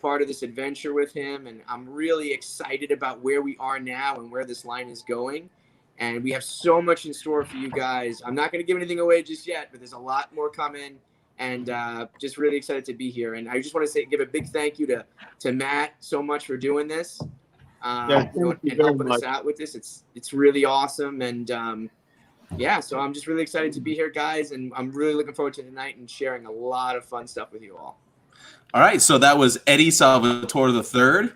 part of this adventure with him, and I'm really excited about where we are now and where this line is going. And we have so much in store for you guys. I'm not going to give anything away just yet, but there's a lot more coming, and just really excited to be here. And I just want to give a big thank you to Matt so much for doing this, Yes, thank you and very helping much. us out with this. It's really awesome, and yeah, so I'm just really excited to be here, guys, and I'm really looking forward to tonight and sharing a lot of fun stuff with you all. All right, so that was Eddie Salvatore III.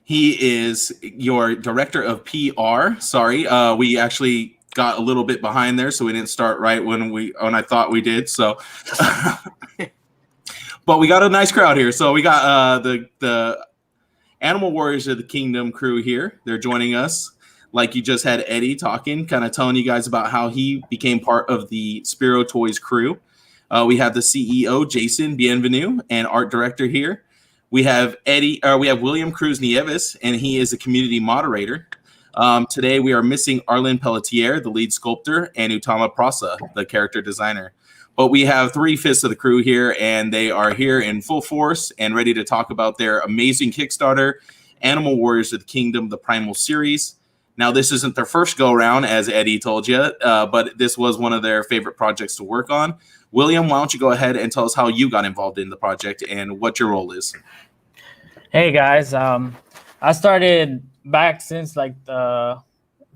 He is your director of PR. Sorry, we actually got a little bit behind there, so we didn't start right when I thought we did. So, but we got a nice crowd here. So we got the Animal Warriors of the Kingdom crew here. They're joining us. Like you just had Eddie talking, kind of telling you guys about how he became part of the Spiro Toys crew. We have the CEO, Jason Bienvenu, and art director here. We have William Cruz Nieves, and he is a community moderator. Today we are missing Arlen Pelletier, the lead sculptor, and Utama Prasa, the character designer. But we have 3/5 of the crew here, and they are here in full force and ready to talk about their amazing Kickstarter, Animal Warriors of the Kingdom, the Primal Series. Now, this isn't their first go-around, as Eddie told you, but this was one of their favorite projects to work on. William, why don't you go ahead and tell us how you got involved in the project and what your role is? Hey, guys. I started back since like the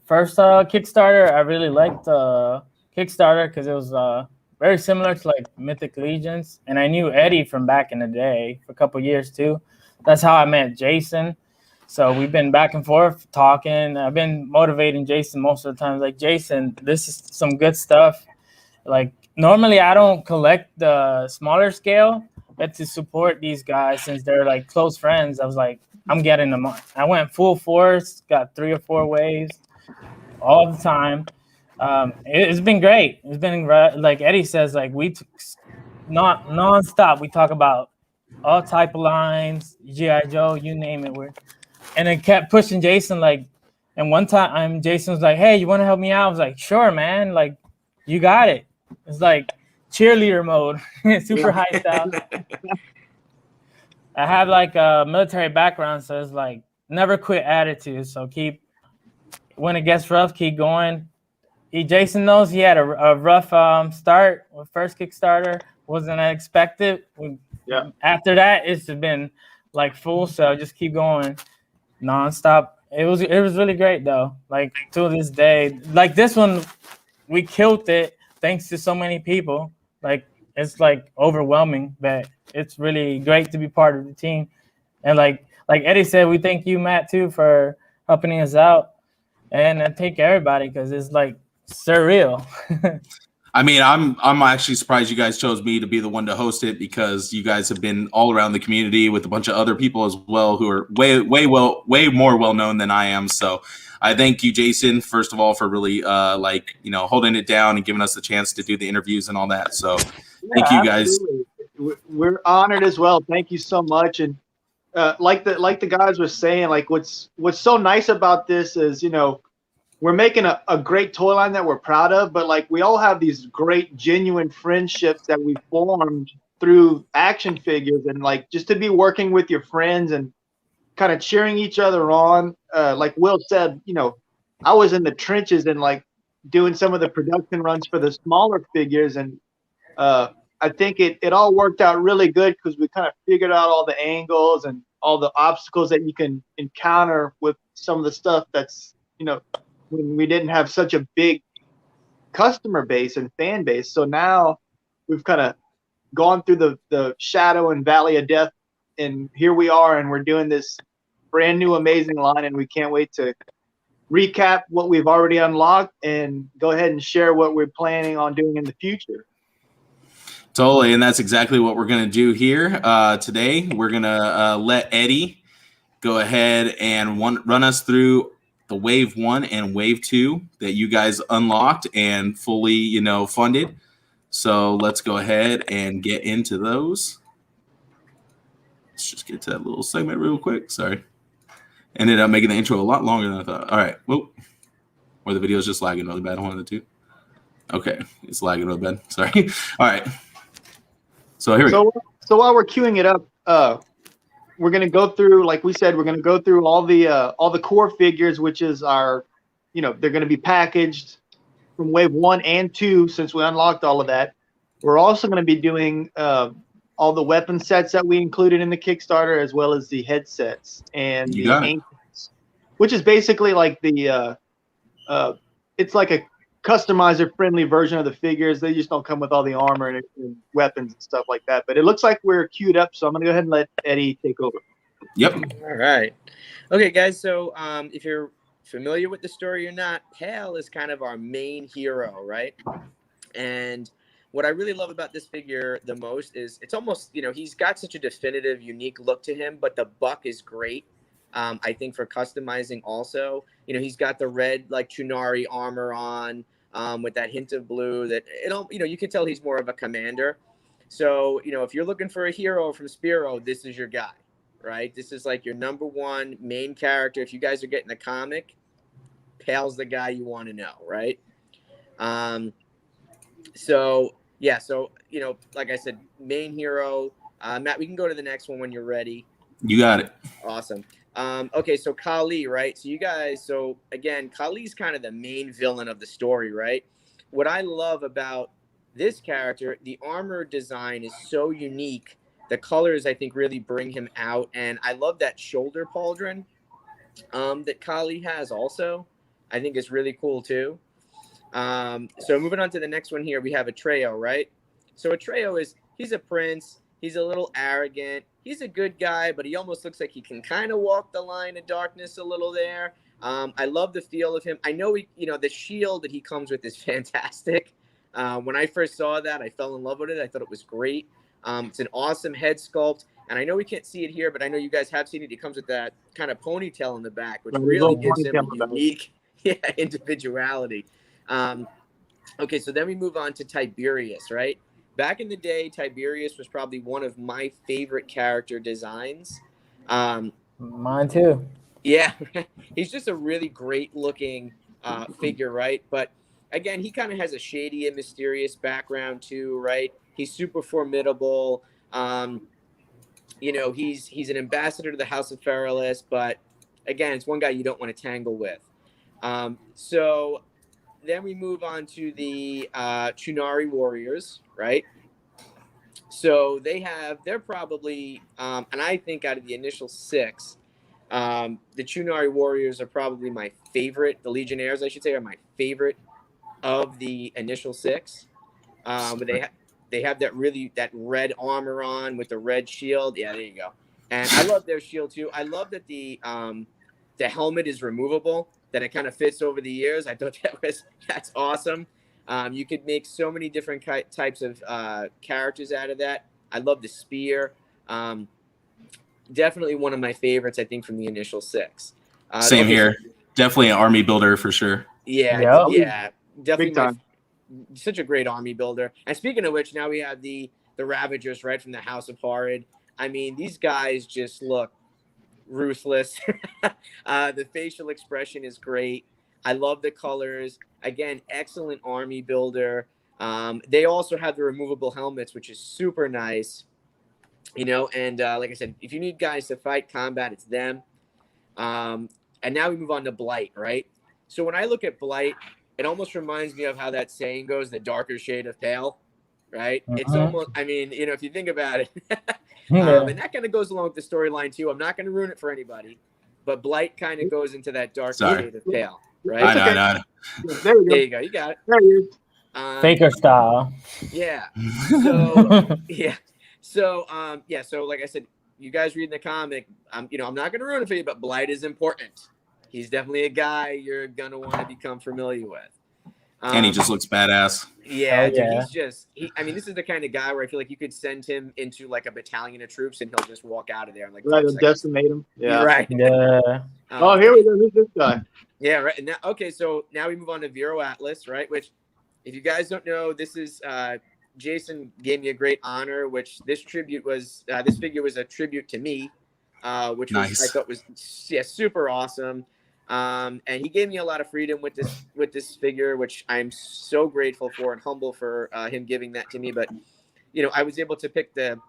first Kickstarter. I really liked the Kickstarter because it was very similar to like Mythic Legions. And I knew Eddie from back in the day for a couple years too. That's how I met Jason. So we've been back and forth talking. I've been motivating Jason most of the time. Like, Jason, this is some good stuff. Like, normally I don't collect the smaller scale, but to support these guys since they're like close friends, I was like, I'm getting them. I went full force, got 3 or 4 waves all the time. It's been great. It's been like Eddie says, like not nonstop. We talk about all type of lines, G.I. Joe, you name it. And it kept pushing Jason, like, and one time Jason was like, hey, you want to help me out? I was like, sure, man. Like, you got it. It's like cheerleader mode, super hyped out. I have like a military background, so it's like never quit attitude. So when it gets rough, keep going. Jason knows he had a rough start with first Kickstarter. Wasn't expected. Yeah. After that, it's been like full sell. Just keep going. Nonstop. It was really great though. Like to this day, like this one, we killed it thanks to so many people. Like it's like overwhelming, but it's really great to be part of the team. And like Eddie said, we thank you, Matt, too, for helping us out, and I thank everybody because it's like surreal. I mean, I'm actually surprised you guys chose me to be the one to host it because you guys have been all around the community with a bunch of other people as well who are way more well known than I am. So I thank you, Jason, first of all, for really holding it down and giving us the chance to do the interviews and all that. So thank you guys. Absolutely. We're honored as well. Thank you so much. And like the guys were saying, like what's so nice about this is, we're making a great toy line that we're proud of, but like we all have these great genuine friendships that we formed through action figures, and like just to be working with your friends and kind of cheering each other on. Like Will said, I was in the trenches and like doing some of the production runs for the smaller figures, and I think it all worked out really good because we kind of figured out all the angles and all the obstacles that you can encounter with some of the stuff that's, when we didn't have such a big customer base and fan base. So now we've kind of gone through the shadow and valley of death, and here we are, and we're doing this brand new amazing line, and we can't wait to recap what we've already unlocked and go ahead and share what we're planning on doing in the future. Totally, and that's exactly what we're going to do here today. We're going to let Eddie go ahead and run us through the wave 1 and wave 2 that you guys unlocked and fully, funded. So let's go ahead and get into those. Let's just get to that little segment real quick. Sorry. Ended up making the intro a lot longer than I thought. All right. Whoop. Or the video's just lagging really bad. One of the two. Okay. It's lagging really bad. Sorry. All right. So here we go. So while we're queuing it up, we're gonna go through, like we said, we're gonna go through all the core figures, which is our, they're gonna be packaged from wave 1 and 2 since we unlocked all of that. We're also gonna be doing all the weapon sets that we included in the Kickstarter, as well as the headsets and You the got it. ancients, which is basically like it's like a customizer friendly version of the figures. They just don't come with all the armor and weapons and stuff like that. But it looks like we're queued up, so I'm gonna go ahead and let Eddie take over. Yep. All right. Okay, guys. So if you're familiar with the story or not, Pale is kind of our main hero, right? And what I really love about this figure the most is it's almost, he's got such a definitive, unique look to him, but the buck is great. I think for customizing also, he's got the red like Chunari armor on with that hint of blue that you can tell he's more of a commander. So, if you're looking for a hero from Spiro, this is your guy, right? This is like your number one main character. If you guys are getting the comic, Pale's the guy you want to know, right? So like I said, main hero. Matt, we can go to the next one when you're ready. You got it. Awesome. Okay, so Kali, right? So again, Kali's kind of the main villain of the story, right? What I love about this character, the armor design is so unique. The colors, I think, really bring him out. And I love that shoulder pauldron that Kali has also. I think is really cool too. So moving on to the next one here, we have Atreyo, right? So Atreyo he's a prince. He's a little arrogant. He's a good guy, but he almost looks like he can kind of walk the line of darkness a little there. I love the feel of him. I know the shield that he comes with is fantastic. When I first saw that, I fell in love with it. I thought it was great. It's an awesome head sculpt. And I know we can't see it here, but I know you guys have seen it. He comes with that kind of ponytail in the back, which really gives him a unique individuality. Okay, so then we move on to Tiberius, right? Back in the day, Tiberius was probably one of my favorite character designs. Mine too. Yeah, he's just a really great looking figure, right? But again, he kind of has a shady and mysterious background too, right? He's super formidable. He's an ambassador to the House of Feralis, but again, it's one guy you don't want to tangle with. So then we move on to the Chunari warriors, right? So they're probably, and I think out of the initial 6, the Chunari warriors are probably my favorite. The Legionnaires, I should say, are my favorite of the initial 6. But they have that red armor on with the red shield. Yeah, there you go. And I love their shield too. I love that the helmet is removable, that it kind of fits over the ears. I thought that's awesome. You could make so many different types of characters out of that. I love the spear. Definitely one of my favorites, I think, from the initial 6. Same here. Definitely an army builder for sure. Yeah, definitely. Big time. Such a great army builder. And speaking of which, now we have the Ravagers, right, from the House of Horrid. I mean, these guys just look ruthless. The facial expression is great. I love the colors. Again, excellent army builder. They also have the removable helmets, which is super nice. And like I said, if you need guys to fight combat, it's them. And now we move on to Blight, right? So when I look at Blight, it almost reminds me of how that saying goes, the darker shade of pale, right? It's almost, if you think about it. And that kind of goes along with the storyline too. I'm not going to ruin it for anybody, but Blight kind of goes into that dark shade of pale, right? I know. There you go. There you go. You got it. There you go. Faker style. Yeah. So yeah. So So like I said, you guys reading the comic, I'm not going to ruin it for you, but Blight is important. He's definitely a guy you're going to want to become familiar with. And he just looks badass. Yeah, dude, this is the kind of guy where I feel like you could send him into like a battalion of troops and he'll just walk out of there and like decimate him. Yeah. Right. Yeah. Here we go. Who's this guy? Yeah, right. And so now we move on to Vero Atlas, right? Which, if you guys don't know, this is Jason gave me a great honor, which this figure was a tribute to me, which nice. I thought was super awesome. And he gave me a lot of freedom with this figure, which I'm so grateful for and humble for him giving that to me. But I was able to pick the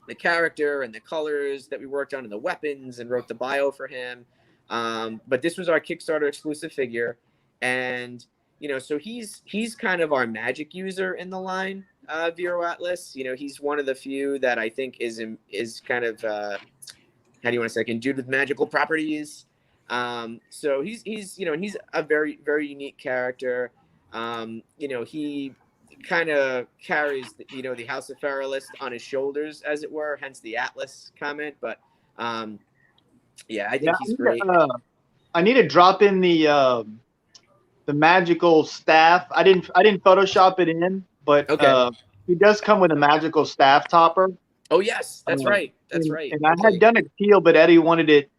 the character and the colors that we worked on and the weapons and wrote the bio for him. But this was our Kickstarter exclusive figure, and so he's kind of our magic user in the line, Vero Atlas. He's one of the few that I think is kind of how do you want to say, endued with magical properties. So he's a very, very unique character. He kind of carries the House of Feralist on his shoulders, as it were, hence the Atlas comment. But yeah, I think he's great. I need to drop in the magical staff. I didn't Photoshop it in, but Okay. he does come with a magical staff topper. Oh yes, that's right. That's right. And I had done it teal, but Eddie wanted it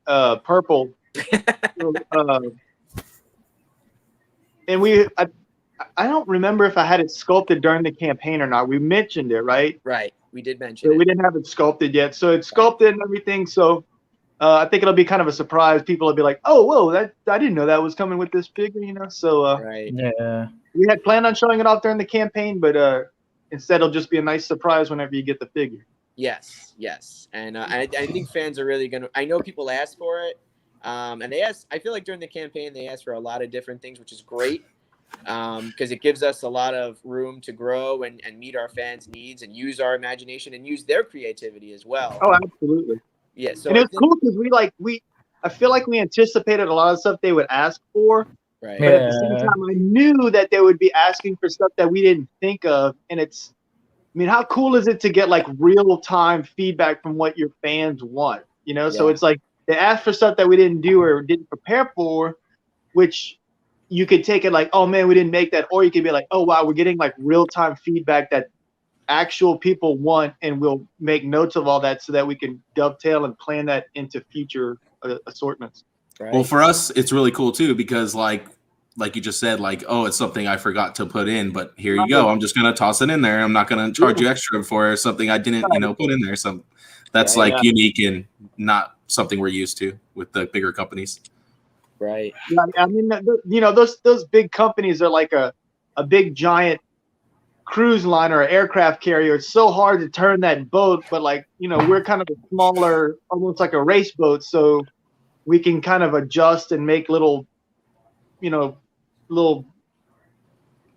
purple. And I don't remember if I had it sculpted during the campaign or not. We mentioned it, right? Right. We did mention it. We didn't have it sculpted yet, so it's sculpted and everything. So I think it'll be kind of a surprise. People will be like, "Oh, whoa! I didn't know that was coming with this figure," So right. Yeah. We had planned on showing it off during the campaign, but instead it'll just be a nice surprise whenever you get the figure. Yes, and I think fans are really gonna. I know people asked for it, and they asked. I feel like during the campaign they asked for a lot of different things, which is great, because it gives us a lot of room to grow and meet our fans' needs and use our imagination and use their creativity as well. Oh, absolutely. Yeah. So and it's cool because I feel like we anticipated a lot of stuff they would ask for. Right. But at the same time, I knew that they would be asking for stuff that we didn't think of, and how cool is it to get like real-time feedback from what your fans want, So it's like they asked for stuff that we didn't do or didn't prepare for, which you could take it like, oh man, we didn't make that. Or you could be like, oh wow, we're getting like real-time feedback that actual people want, and we'll make notes of all that so that we can dovetail and plan that into future assortments. Right. Well, for us, it's really cool too, because like you just said, like, oh, it's something I forgot to put in, but here you go. I'm just going to toss it in there. I'm not going to charge you extra for something I didn't, put in there. So that's unique and not something we're used to with the bigger companies. Right. Yeah, I mean, those big companies are like a big giant cruise liner or aircraft carrier. It's so hard to turn that boat, but we're kind of a smaller, almost like a race boat, so we can kind of adjust and make little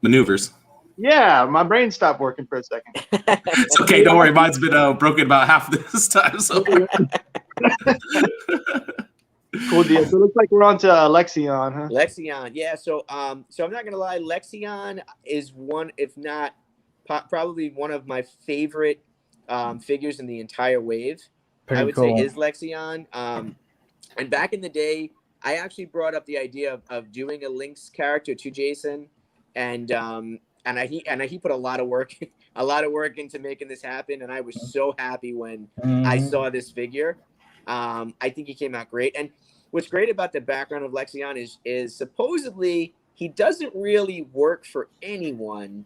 maneuvers. Yeah, my brain stopped working for a second. It's okay, don't worry. Mine's been broken about half this time. So cool deal. So it looks like we're on to Lexion, huh? Lexion, yeah. So I'm not gonna lie. Lexion is one, if not probably one of my favorite figures in the entire wave. I would say is Lexion. And back in the day, I actually brought up the idea of doing a Lynx character to Jason, and he put a lot of work into making this happen, and I was so happy when I saw this figure. I think he came out great, and what's great about the background of Lexion is supposedly he doesn't really work for anyone,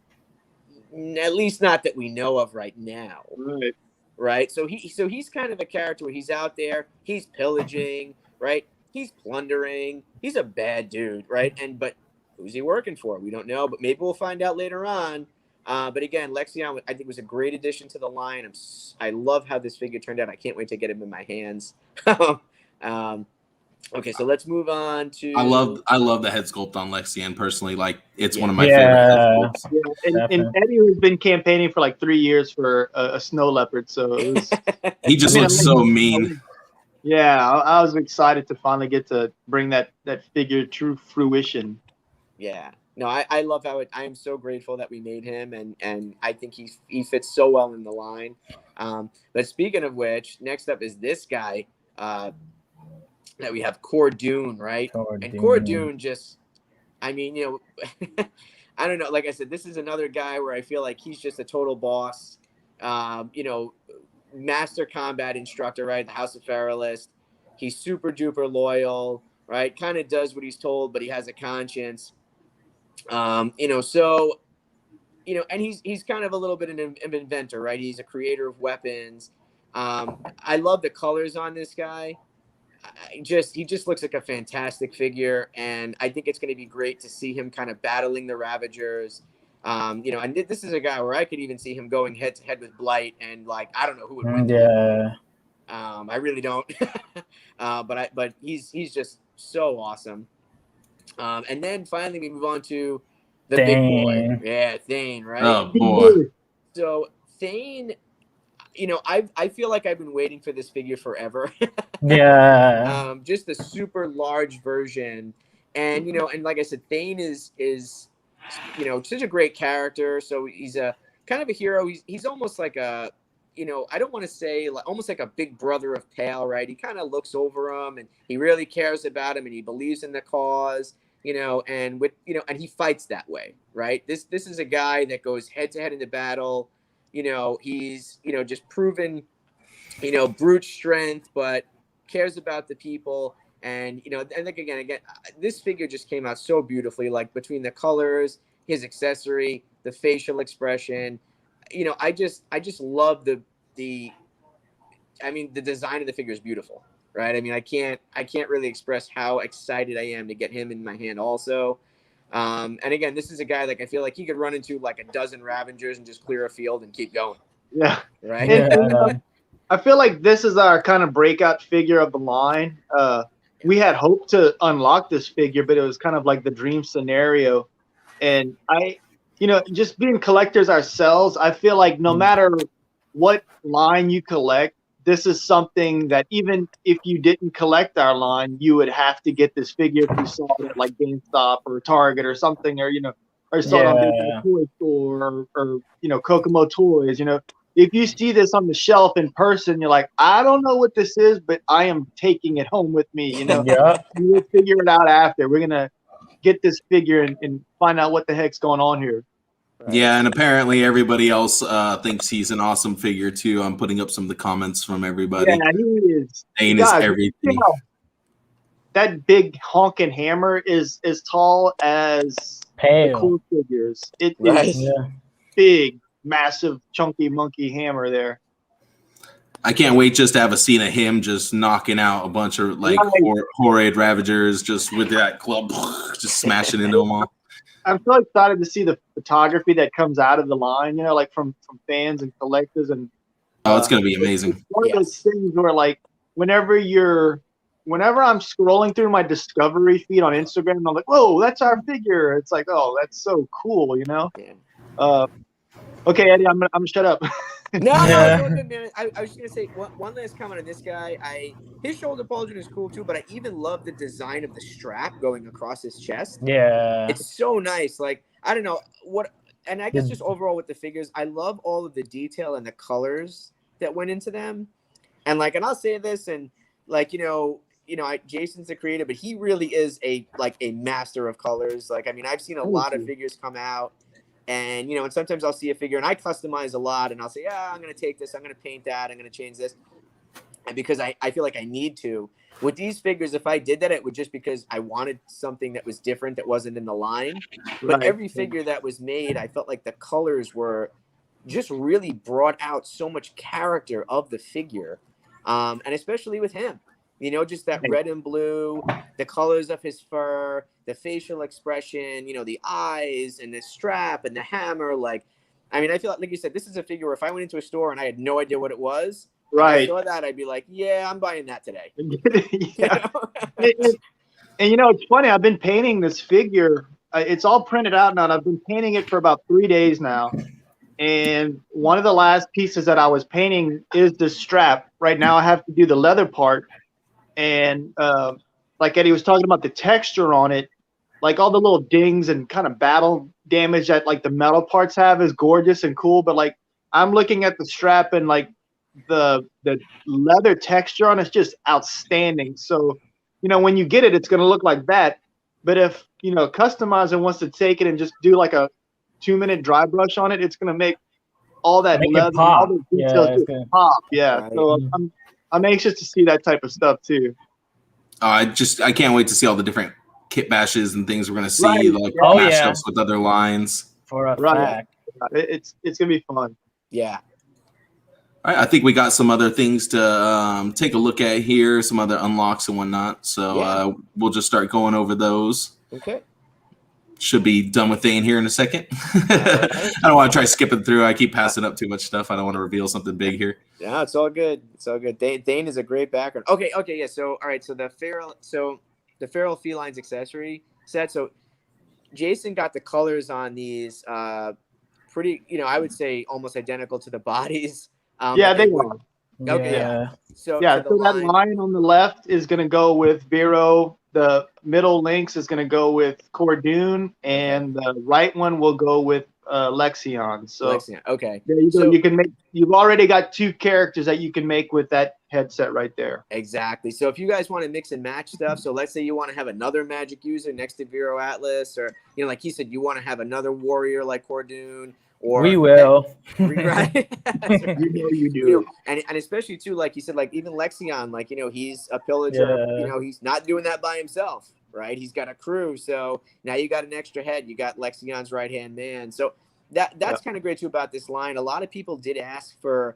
at least not that we know of right now. Right. So he's kind of a character where he's out there, he's pillaging, right? He's plundering. He's a bad dude, right? But who's he working for? We don't know, but maybe we'll find out later on. But again, Lexion, I think, was a great addition to the line. I love how this figure turned out. I can't wait to get him in my hands. Okay, so let's move on to. I love the head sculpt on Lexion personally. Like, it's one of my favorite head sculpts. Yeah, and Eddie has been campaigning for like 3 years for a snow leopard, so it was. He just looks so mean. Yeah, I was excited to finally get to bring that figure to fruition. Yeah, no, I love how I am so grateful that we made him, and I think he fits so well in the line. But speaking of which, next up is this guy. That we have Cordoon, right? Cordoon just, I mean, I don't know. Like I said, this is another guy where I feel like he's just a total boss. Master combat instructor, right? The House of Feralist. He's super duper loyal, right? Kind of does what he's told, but he has a conscience. And he's kind of a little bit of an inventor, right? He's a creator of weapons. I love the colors on this guy. He just looks like a fantastic figure, and I think it's going to be great to see him kind of battling the Ravagers. And this is a guy where I could even see him going head to head with Blight, and like I don't know who would win. Yeah. I really don't. But he's just so awesome. And then finally we move on to the big boy. Thane. Yeah, Thane, right? Oh boy. So Thane, I feel like I've been waiting for this figure forever. Yeah. Just the super large version. And and like I said, Thane is such a great character. So he's a kind of a hero. He's almost like a I don't want to say like almost like a big brother of Pale, right? He kind of looks over him and he really cares about him and he believes in the cause, and and he fights that way, right? This is a guy that goes head to head into battle. He's just proven brute strength, but cares about the people. And and like again, this figure just came out so beautifully, like between the colors, his accessory, the facial expression. I just love the design of the figure is beautiful, right? I can't really express how excited I am to get him in my hand also. And again, this is a guy like I feel like he could run into like a dozen Ravengers and just clear a field and keep going. Yeah. Right. And I feel like this is our kind of breakout figure of the line. We had hoped to unlock this figure, but it was kind of like the dream scenario. And just being collectors ourselves, I feel like no matter what line you collect, this is something that even if you didn't collect our line, you would have to get this figure if you saw it at like GameStop or Target or something, or saw it on the toy store or Kokomo Toys. If you see this on the shelf in person, you're like, I don't know what this is, but I am taking it home with me. Yeah. We'll figure it out after. We're gonna get this figure and find out what the heck's going on here. Right. Yeah, and apparently everybody else thinks he's an awesome figure too. I'm putting up some of the comments from everybody. Yeah, he is. Thane is everything. That big honking hammer is as tall as Pale. the cool figures. It is big, massive, chunky monkey hammer there. I can't wait just to have a scene of him just knocking out a bunch of like horrid Ravagers just with that club, just smashing into them all. I'm so excited to see the photography that comes out of the line, like from fans and collectors, and it's gonna be amazing. It's one of those things where like whenever I'm scrolling through my discovery feed on Instagram, I'm like, whoa, that's our figure. It's like, oh, that's so cool, Yeah. Okay, Eddie, I'm gonna shut up. No, man. I was just gonna say one last comment on this guy. His shoulder pauldron is cool too, but I even love the design of the strap going across his chest. Yeah, it's so nice. Like I don't know what, and I guess just overall with the figures, I love all of the detail and the colors that went into them. And I'll say this, and Jason's the creator, but he really is a master of colors. I've seen a lot of figures come out. And, and sometimes I'll see a figure and I customize a lot and I'll say, I'm going to take this, I'm going to paint that, I'm going to change this. And because I feel like I need to. With these figures, if I did that, it would just because I wanted something that was different that wasn't in the line. But every figure that was made, I felt like the colors were just really brought out so much character of the figure. And especially with him. Just that red and blue, the colors of his fur, the facial expression, the eyes and the strap and the hammer. I feel like you said, this is a figure where if I went into a store and I had no idea what it was, right? I saw that, I'd be like, yeah, I'm buying that today. Yeah. And it's funny. I've been painting this figure. It's all printed out now, and I've been painting it for about 3 days now. And one of the last pieces that I was painting is the strap. Right now, I have to do the leather part. And like Eddie was talking about the texture on it, like all the little dings and kind of battle damage that like the metal parts have is gorgeous and cool. But I'm looking at the strap and the leather texture on it's just outstanding. So, when you get it, it's going to look like that. But if, customizer wants to take it and just do like a 2-minute dry brush on it, it's going to make all that leather, all the details pop. Yeah. Right. So I'm anxious to see that type of stuff too. I can't wait to see all the different kit bashes and things we're going to see, mashups with other lines. For a fact. It's going to be fun. Yeah. All right, I think we got some other things to take a look at here, some other unlocks and whatnot. So we'll just start going over those. Okay. should be done with Thane here in a second. I don't want to try skipping through. I keep passing up too much stuff. I don't want to reveal something big here. Yeah, it's all good. It's all good. Thane is a great background. Okay, yeah. So all right, so the feral felines accessory set. So Jason got the colors on these pretty, I would say almost identical to the bodies. Yeah, they are. Okay, yeah. So that line on the left is going to go with Vero. The middle links is going to go with Cordoon, and the right one will go with Lexion. So Lexion. Okay. There you go. So, you can make. You've already got 2 characters that you can make with that headset right there. Exactly. So if you guys want to mix and match stuff, so let's say you want to have another magic user next to Vero Atlas, or like he said, you want to have another warrior like Cordoon. Or we will. Right. You do. And especially too, like you said, like even Lexion, like he's a pillager. Yeah. He's not doing that by himself, right? He's got a crew. So now you got an extra head. You got Lexion's right hand man. So that's kind of great too about this line. A lot of people did ask for,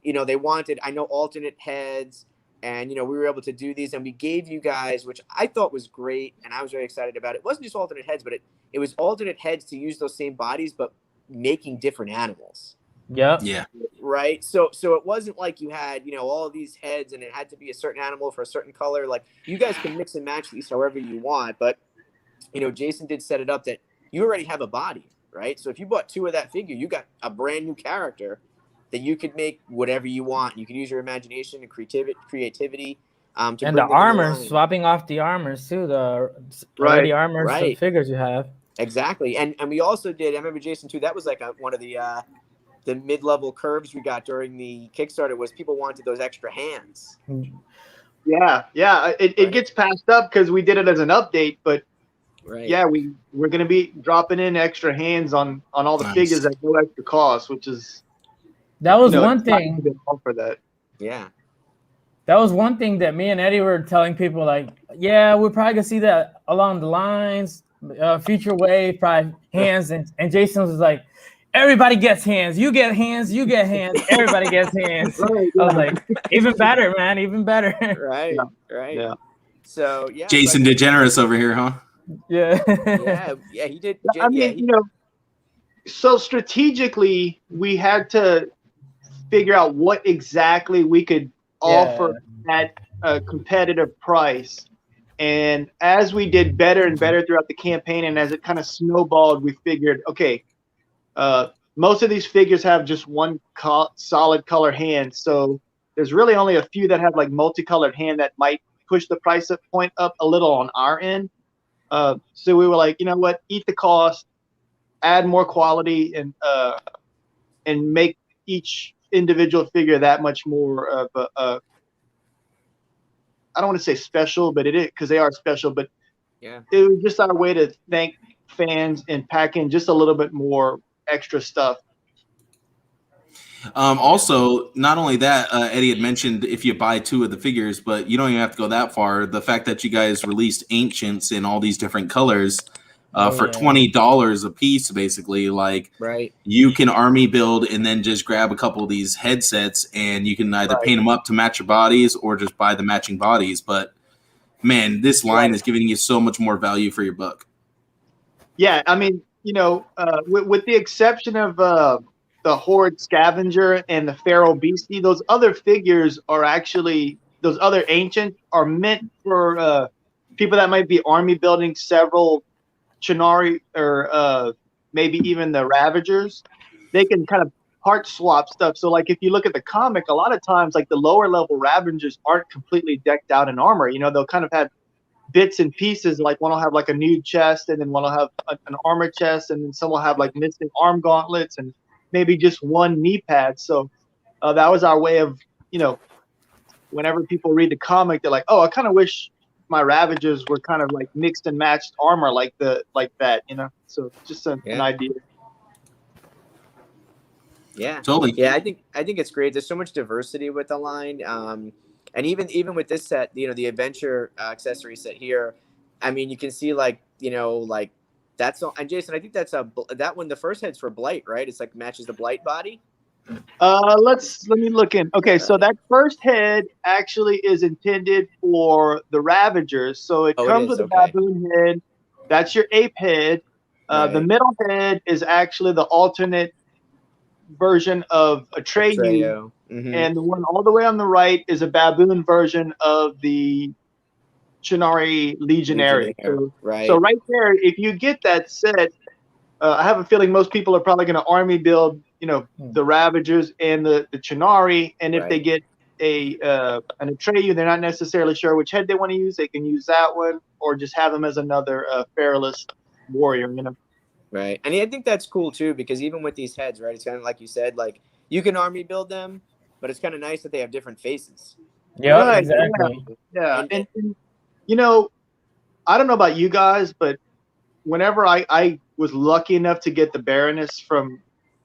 they wanted, I know, alternate heads, and we were able to do these, and we gave you guys, which I thought was great, and I was very excited about it. It wasn't just alternate heads, but it was alternate heads to use those same bodies, but making different animals. Yeah. Right. So it wasn't like you had, all of these heads and it had to be a certain animal for a certain color. Like you guys can mix and match these however you want. But, Jason did set it up that you already have a body, right? So if you bought 2 of that figure, you got a brand new character that you could make whatever you want. You could use your imagination and creativity. And the armors, swapping off the armors too, the already armors, the figures you have. Exactly. And we also did, I remember Jason too, that was like one of the mid-level curves we got during the Kickstarter was people wanted those extra hands. Yeah. It gets passed up because we did it as an update, but yeah, we're going to be dropping in extra hands on all the figures at no extra cost, which is that was one thing for that. Yeah. That was one thing that me and Eddie were telling people, like, yeah, we're probably gonna see that along the lines. Future wave, probably hands, and Jason was like, everybody gets hands. You get hands. You get hands. Everybody gets hands. I was like, even better, man. Even better. Right. Yeah. So yeah. Jason DeGeneres over here, huh? Yeah. Yeah. He did. I mean, so strategically, we had to figure out what exactly we could offer at a competitive price. And as we did better and better throughout the campaign, and as it kind of snowballed, we figured, okay, most of these figures have just one solid color hand. So there's really only a few that have like multicolored hand that might push the price point up a little on our end. So we were like, you know what, eat the cost, add more quality, and make each individual figure that much more of a I don't want to say special, but it is, because they are special. But yeah, it was just our way to thank fans and pack in just a little bit more extra stuff. Also, not only that, Eddie had mentioned if you buy 2 of the figures, but you don't even have to go that far. The fact that you guys released Ancients in all these different colors for $20 a piece, basically, like you can army build and then just grab a couple of these headsets, and you can either paint them up to match your bodies or just buy the matching bodies. But man, this line is giving you so much more value for your buck. Yeah, I mean, with the exception of the Horde Scavenger and the Feral Beastie, those other figures are actually, those other Ancient are meant for people that might be army building several Chernari or maybe even the Ravagers. They can kind of part swap stuff. So like if you look at the comic, a lot of times like the lower level Ravagers aren't completely decked out in armor. They'll kind of have bits and pieces, like one will have like a nude chest, and then one will have an armor chest, and then some will have like missing arm gauntlets and maybe just one knee pad. So that was our way of, whenever people read the comic, they're like, oh, I kind of wish my Ravagers were kind of like mixed and matched armor like that. So just an idea. Yeah, totally. Yeah, I think it's great. There's so much diversity with the line, and even with this set, the adventure accessory set here. I mean, you can see like that's and Jason, I think that's that one. The first head's for Blight, right? It's like matches the Blight body. Let me look in. Okay, so that first head actually is intended for the Ravagers. So it comes with a baboon head. That's your ape head. The middle head is actually the alternate version of Atreyu, and the one all the way on the right is a baboon version of the Chernari Legionary. So right there, if you get that set, I have a feeling most people are probably going to army build, the Ravagers and the Chernari, and if they get an Atreyu, they're not necessarily sure which head they want to use. They can use that one, or just have them as another Feralist warrior. Right, and I think that's cool too, because even with these heads, right, it's kind of like you said, like you can army build them, but it's kind of nice that they have different faces. Yeah, right, exactly. Yeah, and I don't know about you guys, but whenever I was lucky enough to get the Baroness from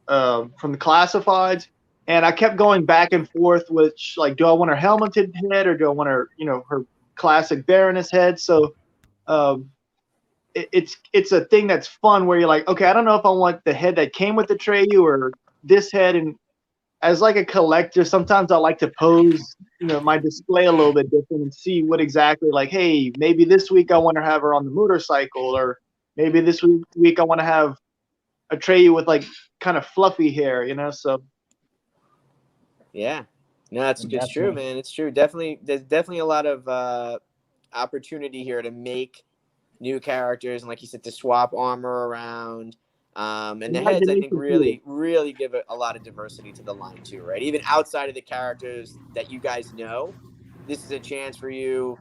the classifieds, and I kept going back and forth with like, do I want her helmeted head or do I want her, her classic Baroness head? So it's a thing that's fun where you're like, okay, I don't know if I want the head that came with the Treyu or this head. And as like a collector, sometimes I like to pose, my display a little bit different and see what exactly, like, hey, maybe this week I want to have her on the motorcycle, or maybe this week I want to have a Treyu with like kind of fluffy hair, so. Yeah, no, it's true, man. It's true. Definitely, there's definitely a lot of opportunity here to make new characters, and like you said, to swap armor around. And the heads, I think, really give a lot of diversity to the line too, right? Even outside of the characters that you guys know, this is a chance for you,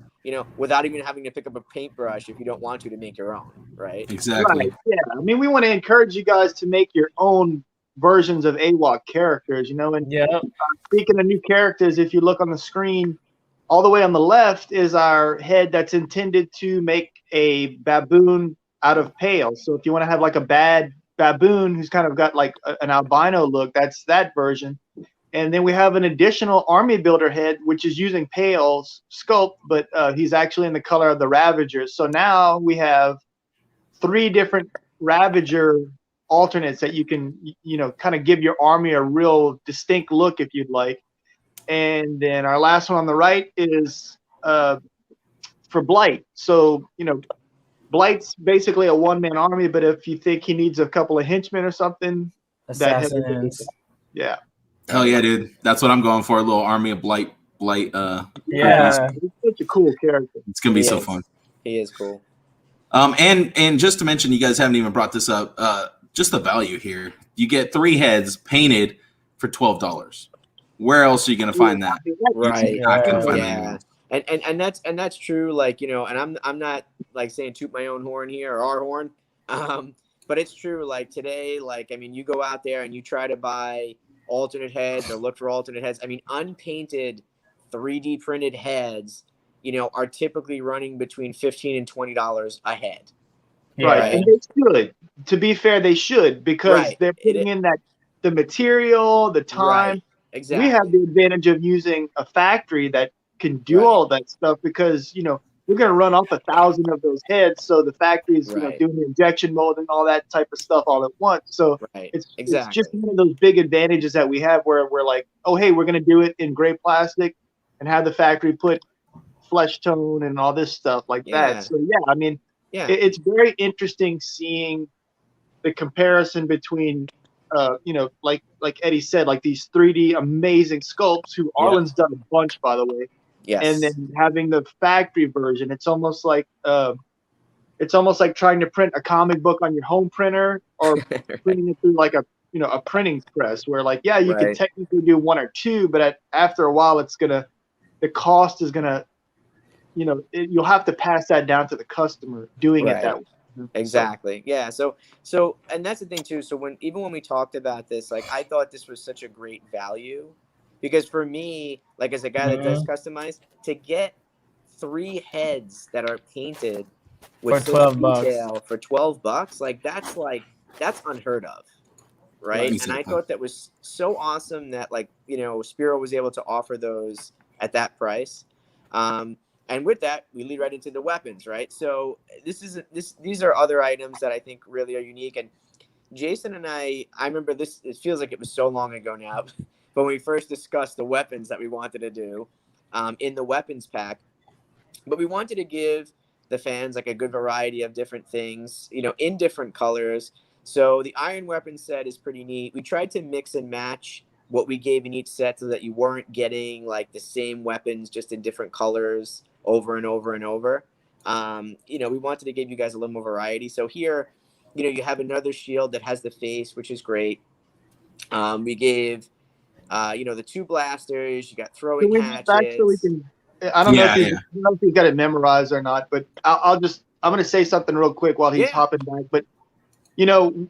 without even having to pick up a paintbrush if you don't want to make your own, right? Exactly. Right. Yeah. I mean, we want to encourage you guys to make your own versions of AWOC characters, and speaking of new characters, if you look on the screen, all the way on the left is our head that's intended to make a baboon out of pale. So if you want to have like a bad baboon who's kind of got like an albino look, that's that version. And then we have an additional army builder head, which is using Pale's sculpt, but he's actually in the color of the Ravagers. So now we have 3 different Ravager alternates that you can, kind of give your army a real distinct look if you'd like. And then our last one on the right is for Blight. So, Blight's basically a one-man army, but if you think he needs a couple of henchmen or something, Assassins. Yeah. Hell yeah, dude. That's what I'm going for. A little army of Blight. Yeah. He's such a cool character. It's going to be so fun. He is cool. And just to mention, you guys haven't even brought this up, just the value here. You get 3 heads painted for $12. Where else are you going to find that? Right. You're not going to find that. And that's true. Like, and I'm not like saying toot my own horn here or our horn. But it's true. Like today, like, I mean, you go out there and you try to buy alternate heads or look for alternate heads. I mean, unpainted 3D printed heads, are typically running between $15 and $20 a head. Yeah. Right. And they should. To be fair, they should, because they're putting in the material, the time. Right. Exactly. We have the advantage of using a factory that can do all that stuff, because, we're going to run off 1,000 of those heads. So the factory is doing the injection molding, all that type of stuff all at once. So it's just one of those big advantages that we have, where we're like, oh, hey, we're going to do it in gray plastic and have the factory put flesh tone and all this stuff like that. So, I mean, it's very interesting seeing the comparison between, like Eddie said, like these 3D amazing sculpts, who Arlen's done a bunch, by the way. Yes. And then having the factory version, it's almost like trying to print a comic book on your home printer, or printing it through like a printing press, where like, you can technically do 1 or 2, but after a while the cost is gonna, you'll have to pass that down to the customer doing it that way. Exactly. Yeah. So, and that's the thing too. So when we talked about this, like, I thought this was such a great value, because for me, like, as a guy that does customize, to get 3 heads that are painted with for $12 for $12, like that's unheard of. Right. And I thought that was so awesome that, like, Spiro was able to offer those at that price. And with that, we lead right into the weapons, right? So these are other items that I think really are unique. And Jason and I remember this, it feels like it was so long ago now, but when we first discussed the weapons that we wanted to do in the weapons pack, but we wanted to give the fans like a good variety of different things, you know, in different colors. So the iron weapon set is pretty neat. We tried to mix and match what we gave in each set so that you weren't getting like the same weapons just in different colors over and over and over. You know, we wanted to give you guys a little more variety. So here, you know, you have another shield that has the face, which is great. We gave, you know, the 2 blasters. You got throwing Can we just actually hatchets. I don't know Yeah, if yeah. I don't know if you got it memorized or not, but I'm going to say something real quick while he's Yeah. hopping back. But, you know,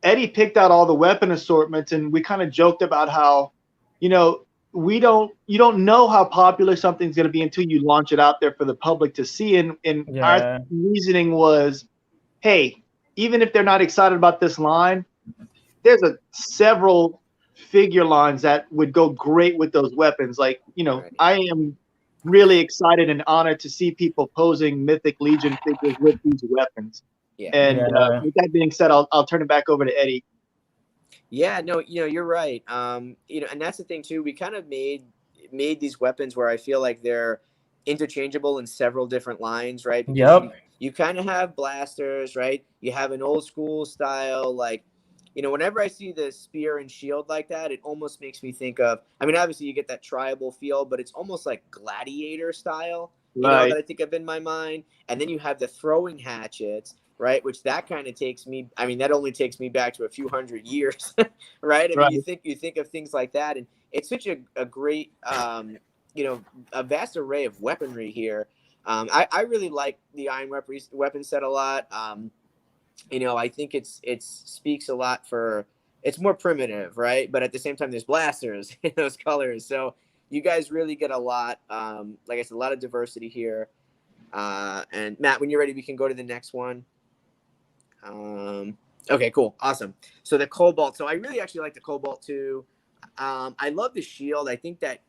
Eddie picked out all the weapon assortments, and we kind of joked about how, you know, you don't know how popular something's going to be until you launch it out there for the public to see. And Yeah. our reasoning was, hey, even if they're not excited about this line, there's several figure lines that would go great with those weapons. Like, you know, Right. I am really excited and honored to see people posing Mythic Legion figures with these weapons. Yeah. And Yeah. with that being said, I'll turn it back over to Eddie. Yeah, no, you know, you're right. You know, and that's the thing too. We kind of made these weapons where I feel like they're interchangeable in several different lines, right? Because Yep. you kind of have blasters, right? You have an old school style, like, you know, whenever I see the spear and shield like that, it almost makes me think of, I mean, obviously you get that tribal feel, but it's almost like gladiator style, you know, Right. that I think of in my mind. And then you have the throwing hatchets, right? Which that kind of takes me, I mean, that only takes me back to a few hundred years, right? I mean, Right. you think of things like that, and it's such a great, you know, a vast array of weaponry here. I really like the iron weapon set a lot. You know, I think it speaks a lot for, it's more primitive, right? But at the same time, there's blasters in those colors, so you guys really get a lot. Like I said, a lot of diversity here. And Matt, when you're ready, we can go to the next one. Okay, cool, awesome. So the cobalt. So I really actually like the cobalt too. I love the shield. I think that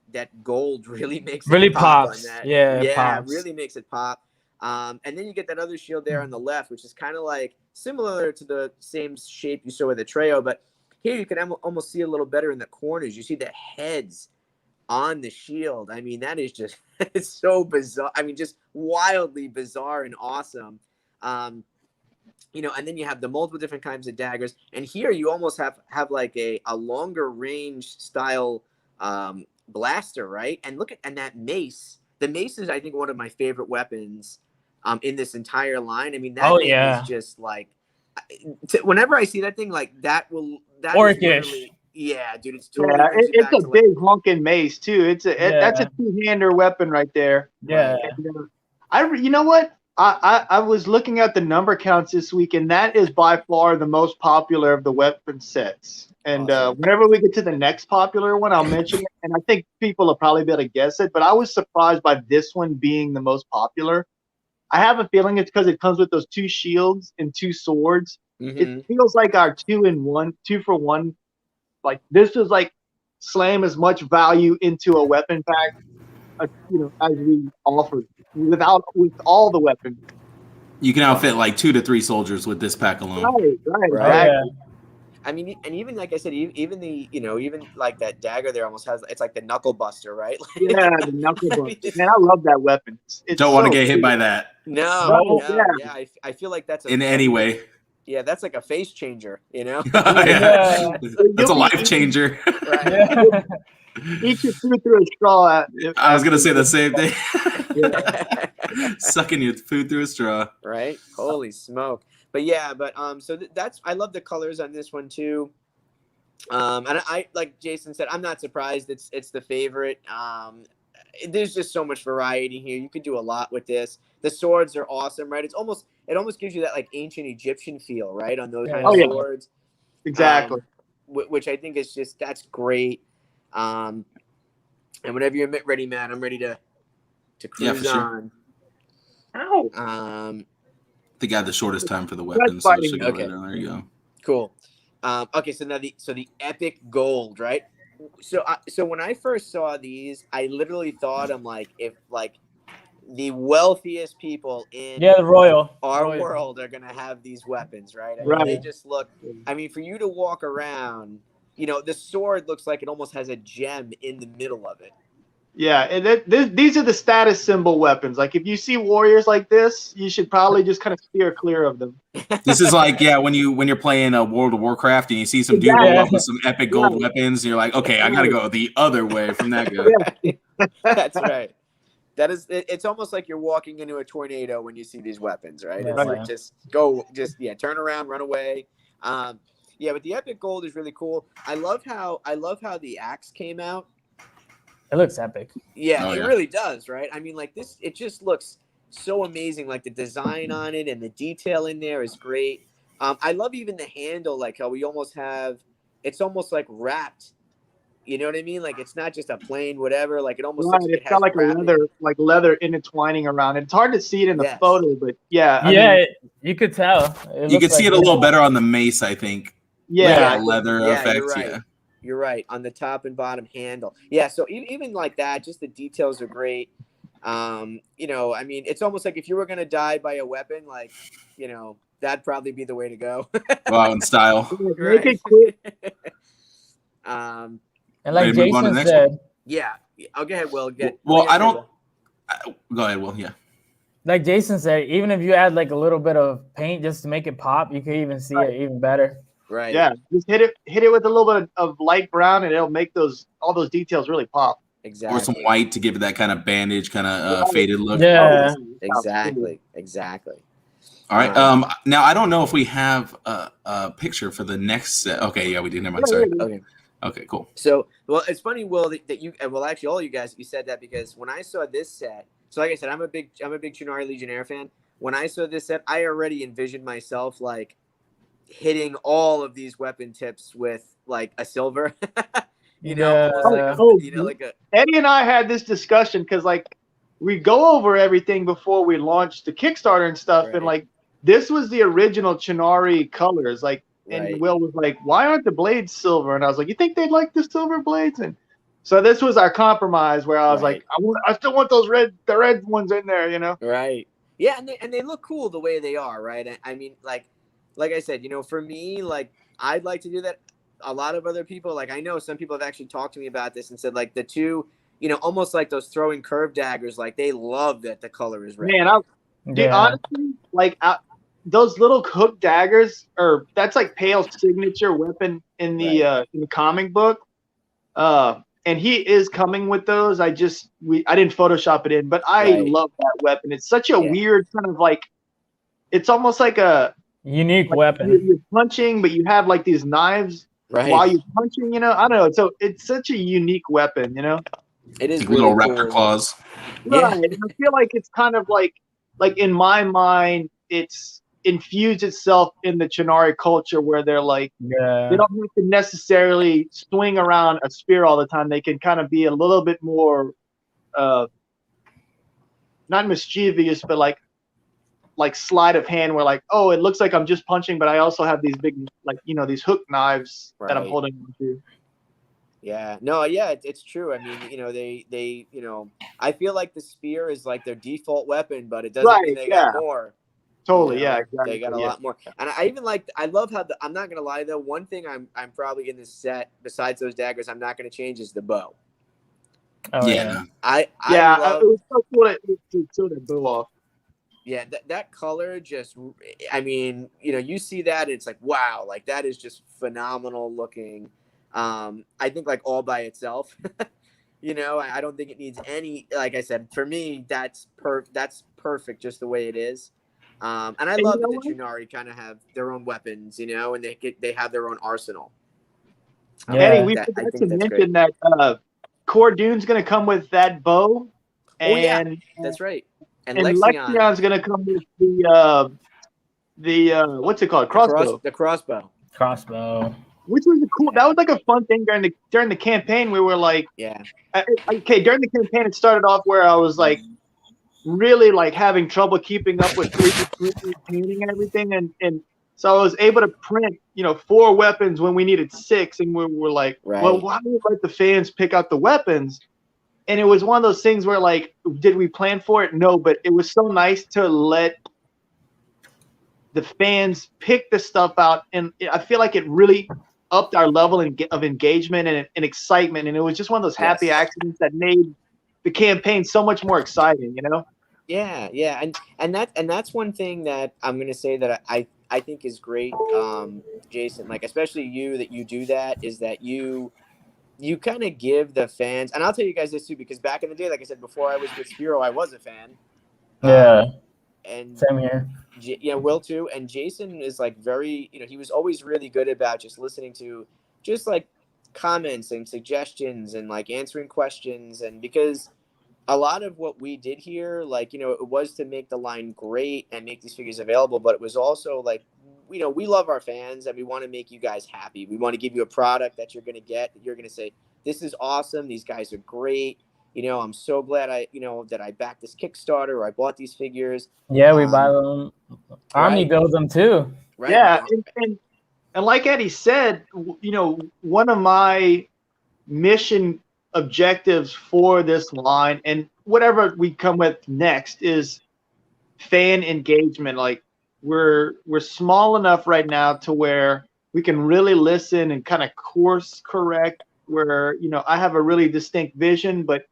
gold really makes it Really pop pops. on that. Yeah, it Yeah, pops. really makes it pop. And then you get that other shield there on the left, which is kind of like similar to the same shape you saw with the Treo, but here you can almost see a little better in the corners. You see the heads on the shield. I mean, that is just, it's so bizarre. I mean, just wildly bizarre and awesome. You know, and then you have the multiple different kinds of daggers. And here you almost have like a longer range style blaster, right? And look at, and that mace. The mace is, I think, one of my favorite weapons in this entire line. I mean, that thing is just like, whenever I see that thing, like that is literally, yeah, dude, it's totally brings you It's back a to like, big honking mace too. That's a 2-hander weapon right there. Yeah. And, you know what? I was looking at the number counts this week, and that is by far the most popular of the weapon sets. And awesome. whenever we get to the next popular one, I'll mention it. And I think people will probably be able to guess it. But I was surprised by this one being the most popular. I have a feeling it's because it comes with those 2 shields and 2 swords. Mm-hmm. It feels like our 2 for 1. Like this is like slam as much value into a weapon pack, you know, as we offered with all the weapons. You can outfit like 2 to 3 soldiers with this pack alone. Right, Right. exactly. I mean, and even like I said, even the, you know, even like that dagger there almost has, it's like the knuckle buster, right? Yeah, the knuckle buster. Man, I love that weapon. It's Don't want to get hit by that No, yeah. yeah. I feel like that's in any way. Yeah, that's like a face changer, you know? Yeah. That's a life changer. Right. Yeah. Eat your food through a straw. I was gonna say the same thing. Sucking your food through a straw. Right? Holy smoke. But yeah, so that's, I love the colors on this one too. And I like Jason said, I'm not surprised it's the favorite. There's just so much variety here. You could do a lot with this. The swords are awesome, right? It almost gives you that like ancient Egyptian feel, right? On those kind of swords. Exactly. Which I think is just, that's great. And whenever you're ready, Matt, I'm ready to cruise on. Ow. They got the shortest time for the weapons, so it should go right there. There you go. Cool. Okay, so now the epic gold, right? So when I first saw these, I literally thought, I'm like, if like the wealthiest people in the royal world are gonna have these weapons, right? I mean, they just look. I mean, for you to walk around, you know, the sword looks like it almost has a gem in the middle of it. Yeah, and these are the status symbol weapons. Like if you see warriors like this, you should probably just kind of steer clear of them. This is like, yeah, when you're playing a World of Warcraft and you see some dude Exactly. roll up with some epic gold Right. weapons, and you're like, okay, I gotta go the other way from that guy. Yeah. That's right. That is, it's almost like you're walking into a tornado when you see these weapons, right? It's Yeah. like turn around, run away. Yeah, but the epic gold is really cool. I love how the axe came out. It looks epic. Yeah, Oh, it yeah. really does, right? I mean, like this, it just looks so amazing. Like the design on it and the detail in there is great. I love even the handle, like how we almost have, it's almost like wrapped. You know what I mean? Like it's not just a plain whatever. Like it almost Right, looks like it's got like a leather intertwining around it. It's hard to see it in the Yes. photo, but yeah, I Yeah, mean, you could tell. You could see it a little better on the mace, I think. yeah, Like leather Yeah, effects. you're right. Yeah. You're right on the top and bottom handle. Yeah, so even like that, just the details are great. You know, I mean, it's almost like if you were gonna die by a weapon, like, you know, that'd probably be the way to go. Go out in style. make it quick. Um, And like Ready to move on to the Jason next said, yeah. Oh, go ahead, Will. Well, I don't. Will. Go ahead, Will. Yeah. like Jason said, even if you add like a little bit of paint just to make it pop, you could even see it even better. Right. Yeah, just hit it with a little bit of light brown, and it'll make all those details really pop. Exactly. Or some white to give it that kind of bandage, kind of faded look. Yeah. Exactly. All right. Now I don't know if we have a picture for the next set. Okay. Yeah, we do. Never mind. Sorry. Okay. Okay. Cool. So, well, it's funny, Will, that you, well, actually, all you guys, you said that because when I saw this set, so like I said, I'm a big Chunari Legionnaire fan. When I saw this set, I already envisioned myself like hitting all of these weapon tips with like a silver, you know, like a. Eddie and I had this discussion because like we go over everything before we launched the Kickstarter and stuff, Right. and like this was the original Chunari colors, like. And Right. Will was like, "Why aren't the blades silver?" And I was like, "You think they'd like the silver blades?" And so this was our compromise, where I was Right. like, "I still want the red ones in there," you know? Right. Yeah, and they look cool the way they are, right? I mean, like I said, you know, for me, like I'd like to do that. A lot of other people, like I know some people have actually talked to me about this and said like the two, you know, almost like those throwing curved daggers, like they love that the color is red. Man, honestly, like those little hook daggers, that's like Pale's signature weapon in the comic book. And he is coming with those. I didn't Photoshop it in, but I love that weapon. It's such a weird kind of like, it's almost like a unique weapon. You're punching, but you have like these knives while you're punching, you know? I don't know. So it's such a unique weapon, you know? It is like really little raptor cool. claws. Right. And I feel like it's kind of like in my mind, it's infused itself in the Chunari culture where they're like, they don't have to necessarily swing around a spear all the time. They can kind of be a little bit more, not mischievous, but like sleight of hand where like, oh, it looks like I'm just punching, but I also have these big, like, you know, these hook knives that I'm holding on to. Yeah, no, yeah, it's true. I mean, you know, they, you know, I feel like the spear is like their default weapon, but it doesn't mean they got more. Totally, you know? exactly. They got a lot more, and I love how I'm not gonna lie though. One thing I'm probably in this set besides those daggers, I'm not gonna change is the bow. Oh, Yeah. I it was so cool to sort of bow off. Yeah, that color just, I mean, you know, you see that, it's like, wow, like that is just phenomenal looking. I think like all by itself, you know, I don't think it needs any, like I said, for me, that's perfect just the way it is. And I love that the Chunari kind of have their own weapons, you know, and they have their own arsenal. Eddie, we forgot to mention that Core Dune's going to come with that bow. And that's right. And Lexion's going to come with the what's it called? Crossbow. The crossbow. Which was cool. That was like a fun thing during the campaign. We were like, okay. During the campaign, it started off where I was like, really like having trouble keeping up with 3D painting and everything, and so I was able to print, you know, 4 weapons when we needed 6, and we were like, well, why don't we let the fans pick out the weapons? And it was one of those things where like, did we plan for it? No, but it was so nice to let the fans pick the stuff out, and I feel like it really upped our level of engagement and excitement, and it was just one of those happy accidents that made the campaign so much more exciting, you know? Yeah, yeah, and that's one thing that I'm gonna say that I think is great, Jason. Like especially you that you do that is that you kind of give the fans, and I'll tell you guys this too because back in the day, like I said before, I was with Spiro, I was a fan, Yeah, and same here. yeah, Will too. And Jason is like very, he was always really good about just listening to just like comments and suggestions and like answering questions, and because a lot of what we did here, like, it was to make the line great and make these figures available, but it was also like, we love our fans and we want to make you guys happy. We want to give you a product that you're going to get, that you're going to say, this is awesome. These guys are great. I'm so glad that I backed this Kickstarter or I bought these figures. Yeah, we buy them. Army Right. builds them too. Right. Yeah. And like Eddie said, one of my mission objectives for this line and whatever we come with next is fan engagement. Like we're small enough right now to where we can really listen and kind of course correct where I have a really distinct vision, but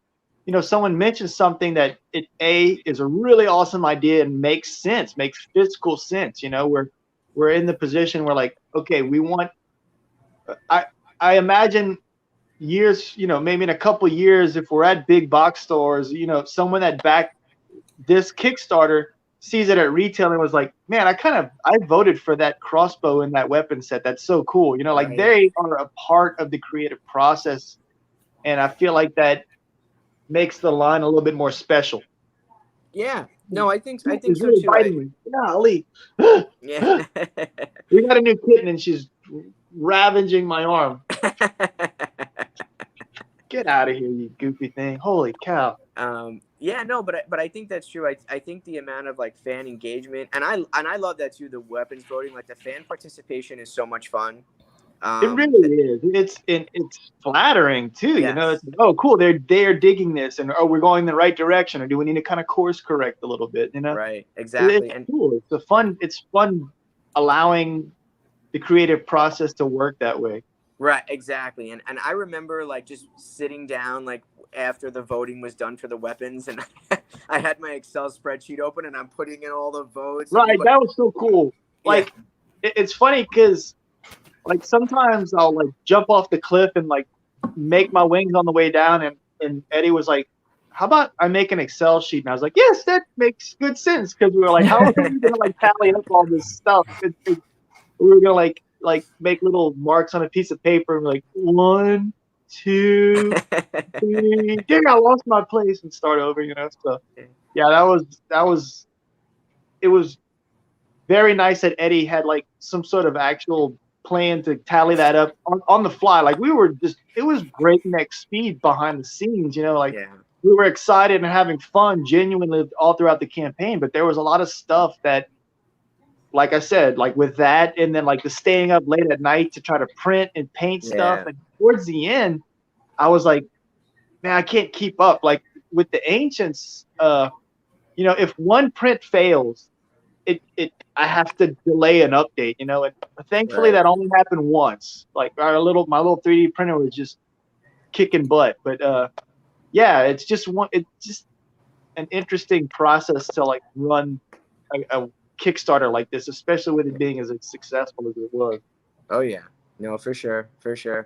someone mentions something that it is a really awesome idea and makes sense, makes physical sense. We're in the position where like, okay, we want I imagine years, maybe in a couple years, if we're at big box stores, someone that backed this Kickstarter sees it at retail and was like, man, I voted for that crossbow in that weapon set. That's so cool. Like Right. they are a part of the creative process. And I feel like that makes the line a little bit more special. Yeah. No, I think It's so really too. biting me. Golly. Yeah. We got a new kitten and she's ravaging my arm. Get out of here, you goofy thing. Holy cow. Yeah, no, but I think that's true. I think the amount of like fan engagement, and I love that too. The weapons voting, like the fan participation, is so much fun. It really is. It's flattering too. Yes. It's like, oh, cool. They're digging this, and we're going in the right direction, or do we need to kind of course correct a little bit? Right. Exactly. It's cool. It's fun allowing the creative process to work that way. Right, exactly. And I remember like just sitting down like after the voting was done for the weapons, and I had my Excel spreadsheet open and I'm putting in all the votes. Right, that was so cool. Like it's funny because like sometimes I'll like jump off the cliff and like make my wings on the way down, and Eddie was like, how about I make an Excel sheet? And I was like, yes, that makes good sense, because we were like, how are we gonna like tally up all this stuff? We were gonna like make little marks on a piece of paper and like 1, 2, 3. Dang, I lost my place and start over, So yeah, it was very nice that Eddie had like some sort of actual plan to tally that up on the fly. Like it was breakneck speed behind the scenes, we were excited and having fun genuinely all throughout the campaign, but there was a lot of stuff that, like I said, like with that, and then like the staying up late at night to try to print and paint stuff. And towards the end, I was like, man, I can't keep up. Like with the Ancients, if one print fails, I have to delay an update, and thankfully that only happened once. Like my little 3D printer was just kicking butt. But yeah, it's just an interesting process to like run a Kickstarter like this, especially with it being as successful as it was. Oh yeah, no, for sure. So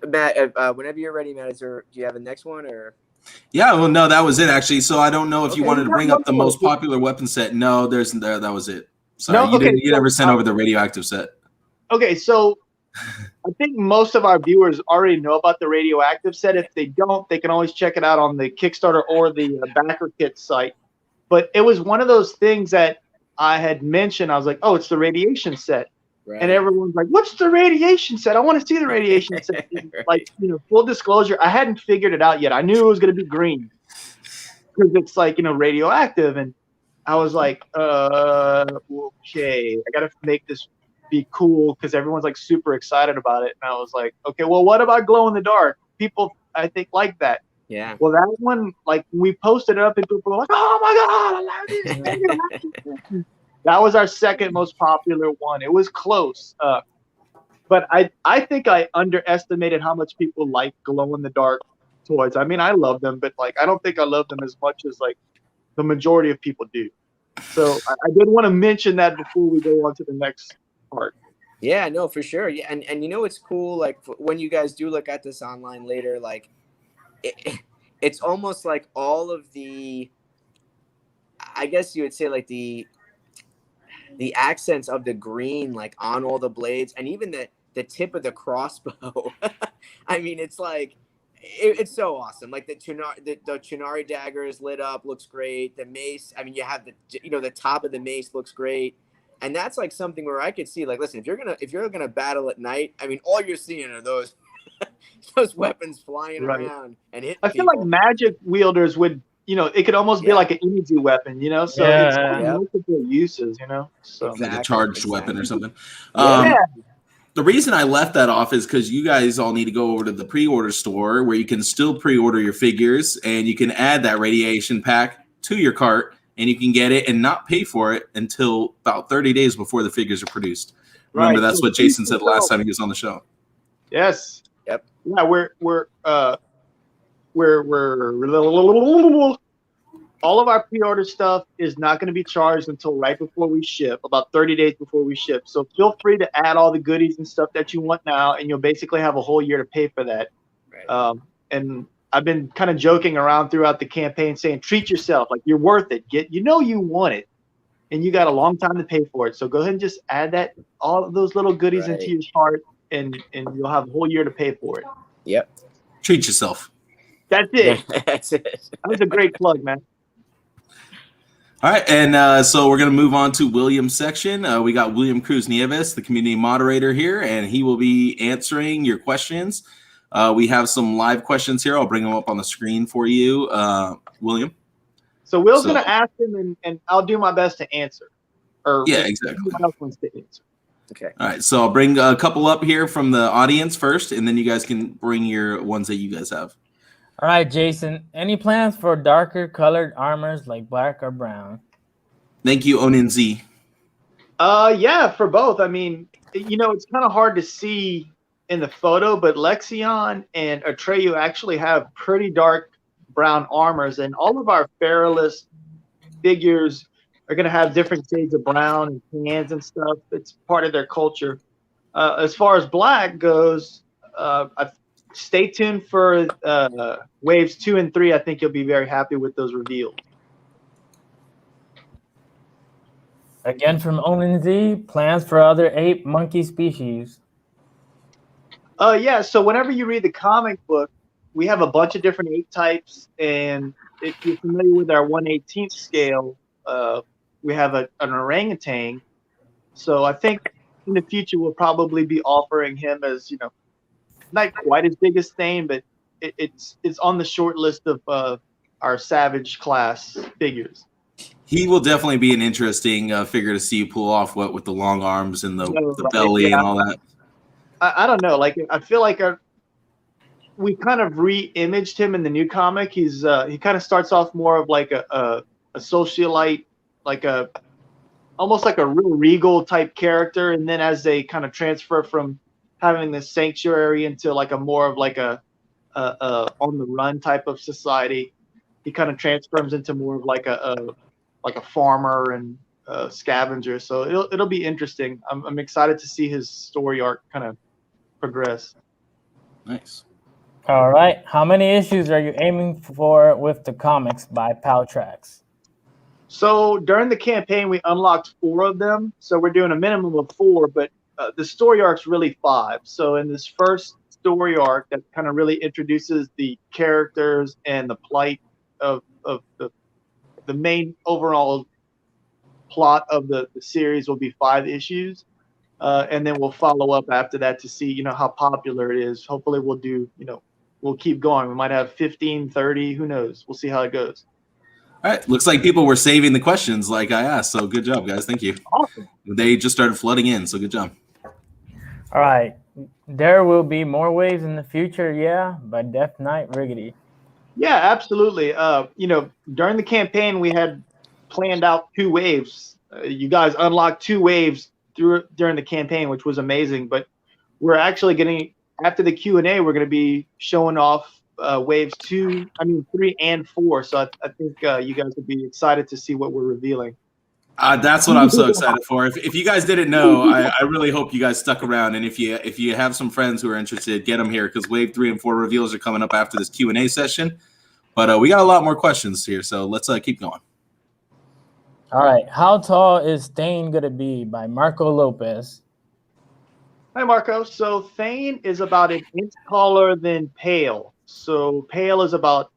Matt, whenever you're ready, Matt, do you have a next one or? Yeah, well, no, that was it actually. So I don't know if you wanted to bring up the most popular weapon set. No, that was it. Sorry, you never sent over the radioactive set. Okay, so I think most of our viewers already know about the radioactive set. If they don't, they can always check it out on the Kickstarter or the Backer Kit site. But it was one of those things that I had mentioned. I was like, oh, it's the radiation set. Right. And everyone's like, what's the radiation set? I want to see the radiation set. Right. Like, full disclosure, I hadn't figured it out yet. I knew it was going to be green because it's like, radioactive. And I was like, okay, I got to make this be cool because everyone's like super excited about it. And I was like, okay, well, what about glow in the dark? People, I think, like that. Yeah. Well, that one, like, we posted it up and people were like, oh my God, I love this. That was our second most popular one. It was close. But I think I underestimated how much people like glow in the dark toys. I mean, I love them, but like I don't think I love them as much as like the majority of people do. So I did want to mention that before we go on to the next part. Yeah, no, for sure. Yeah, and you know what's cool? Like when you guys do look at this online later, like it's almost like all of the, I guess you would say like the accents of the green, like on all the blades, and even the tip of the crossbow. I mean, it's like it's so awesome. Like the Chunari dagger is lit up, looks great. The mace, I mean, you have the top of the mace looks great. And that's like something where I could see, like, listen, if you're gonna battle at night, I mean, all you're seeing are those weapons flying around and hitting I feel people. like magic wielders would, it could almost be like an energy weapon, so it's got multiple uses, So like a charged weapon or something. Yeah. The reason I left that off is because you guys all need to go over to the pre-order store where you can still pre-order your figures and you can add that radiation pack to your cart. And you can get it and not pay for it until about 30 days before the figures are produced. Remember, that's what Jason said last time he was on the show. Yes. Yep. Yeah, we're all of our pre-order stuff is not going to be charged until right before we ship, about 30 days before we ship. So feel free to add all the goodies and stuff that you want now, and you'll basically have a whole year to pay for that. Right. And I've been kind of joking around throughout the campaign saying, treat yourself, like you're worth it. You want it, and you got a long time to pay for it. So go ahead and just add all of those little goodies into your cart, and you'll have a whole year to pay for it. Yep. Treat yourself. That's it. That's it. That was a great plug, man. All right, and so we're going to move on to William's section. We got William Cruz Nieves, the community moderator here, and he will be answering your questions. We have some live questions here. I'll bring them up on the screen for you, William. So Will's going to ask him, and I'll do my best to answer. Yeah, exactly. Someone else wants to answer. Okay. All right, so I'll bring a couple up here from the audience first, and then you guys can bring your ones that you guys have. All right, Jason. Any plans for darker colored armors like black or brown? Thank you, Onin Z. Yeah, for both. I mean, it's kind of hard to see in the photo, but Lexion and Atreyu actually have pretty dark brown armors, and all of our Feralist figures are going to have different shades of brown and tans and stuff. It's part of their culture. As far as black goes, stay tuned for waves 2 and 3. I think you'll be very happy with those reveals. Again from Onin Z, plans for other ape monkey species. Yeah, so whenever you read the comic book, we have a bunch of different ape types, and if you're familiar with our 1/18th scale, we have an orangutan. So I think in the future we'll probably be offering him as, not quite as big as Thane, but it's on the short list of our Savage class figures. He will definitely be an interesting figure to see you pull off with the long arms and the belly and all that. I don't know. Like, I feel like we kind of re-imaged him in the new comic. He kind of starts off more of like a socialite, like almost like a real regal type character, and then as they kind of transfer from having this sanctuary into like a more of like a on the run type of society, he kind of transforms into more of like a farmer and scavenger. So it'll be interesting. I'm excited to see his story arc kind of progress. Nice. All right. How many issues are you aiming for with the comics by Paltrax? So during the campaign, we unlocked 4 of them. So we're doing a minimum of 4, but the story arc's really 5. So in this first story arc that kind of really introduces the characters and the plight of the main overall plot of the series will be 5 issues. And then we'll follow up after that to see, how popular it is. Hopefully we'll do, we'll keep going. We might have 15, 30, who knows? We'll see how it goes. All right. Looks like people were saving the questions like I asked. So good job, guys. Thank you. Awesome. They just started flooding in. So good job. All right. There will be more waves in the future, yeah, by Death Knight Riggedy. Yeah, absolutely. During the campaign, we had planned out 2 waves. You guys unlocked 2 waves during the campaign, which was amazing. But we're actually after the Q&A, we're going to be showing off waves 3 and 4. So I think you guys would be excited to see what we're revealing. That's what I'm so excited for. If you guys didn't know, I really hope you guys stuck around. And if you have some friends who are interested, get them here because wave 3 and 4 reveals are coming up after this Q&A session. But we got a lot more questions here, so let's keep going. All right. How tall is Thane going to be by Marco Lopez? Hi, Marco. So Thane is about an inch taller than Pale. So Pale is about...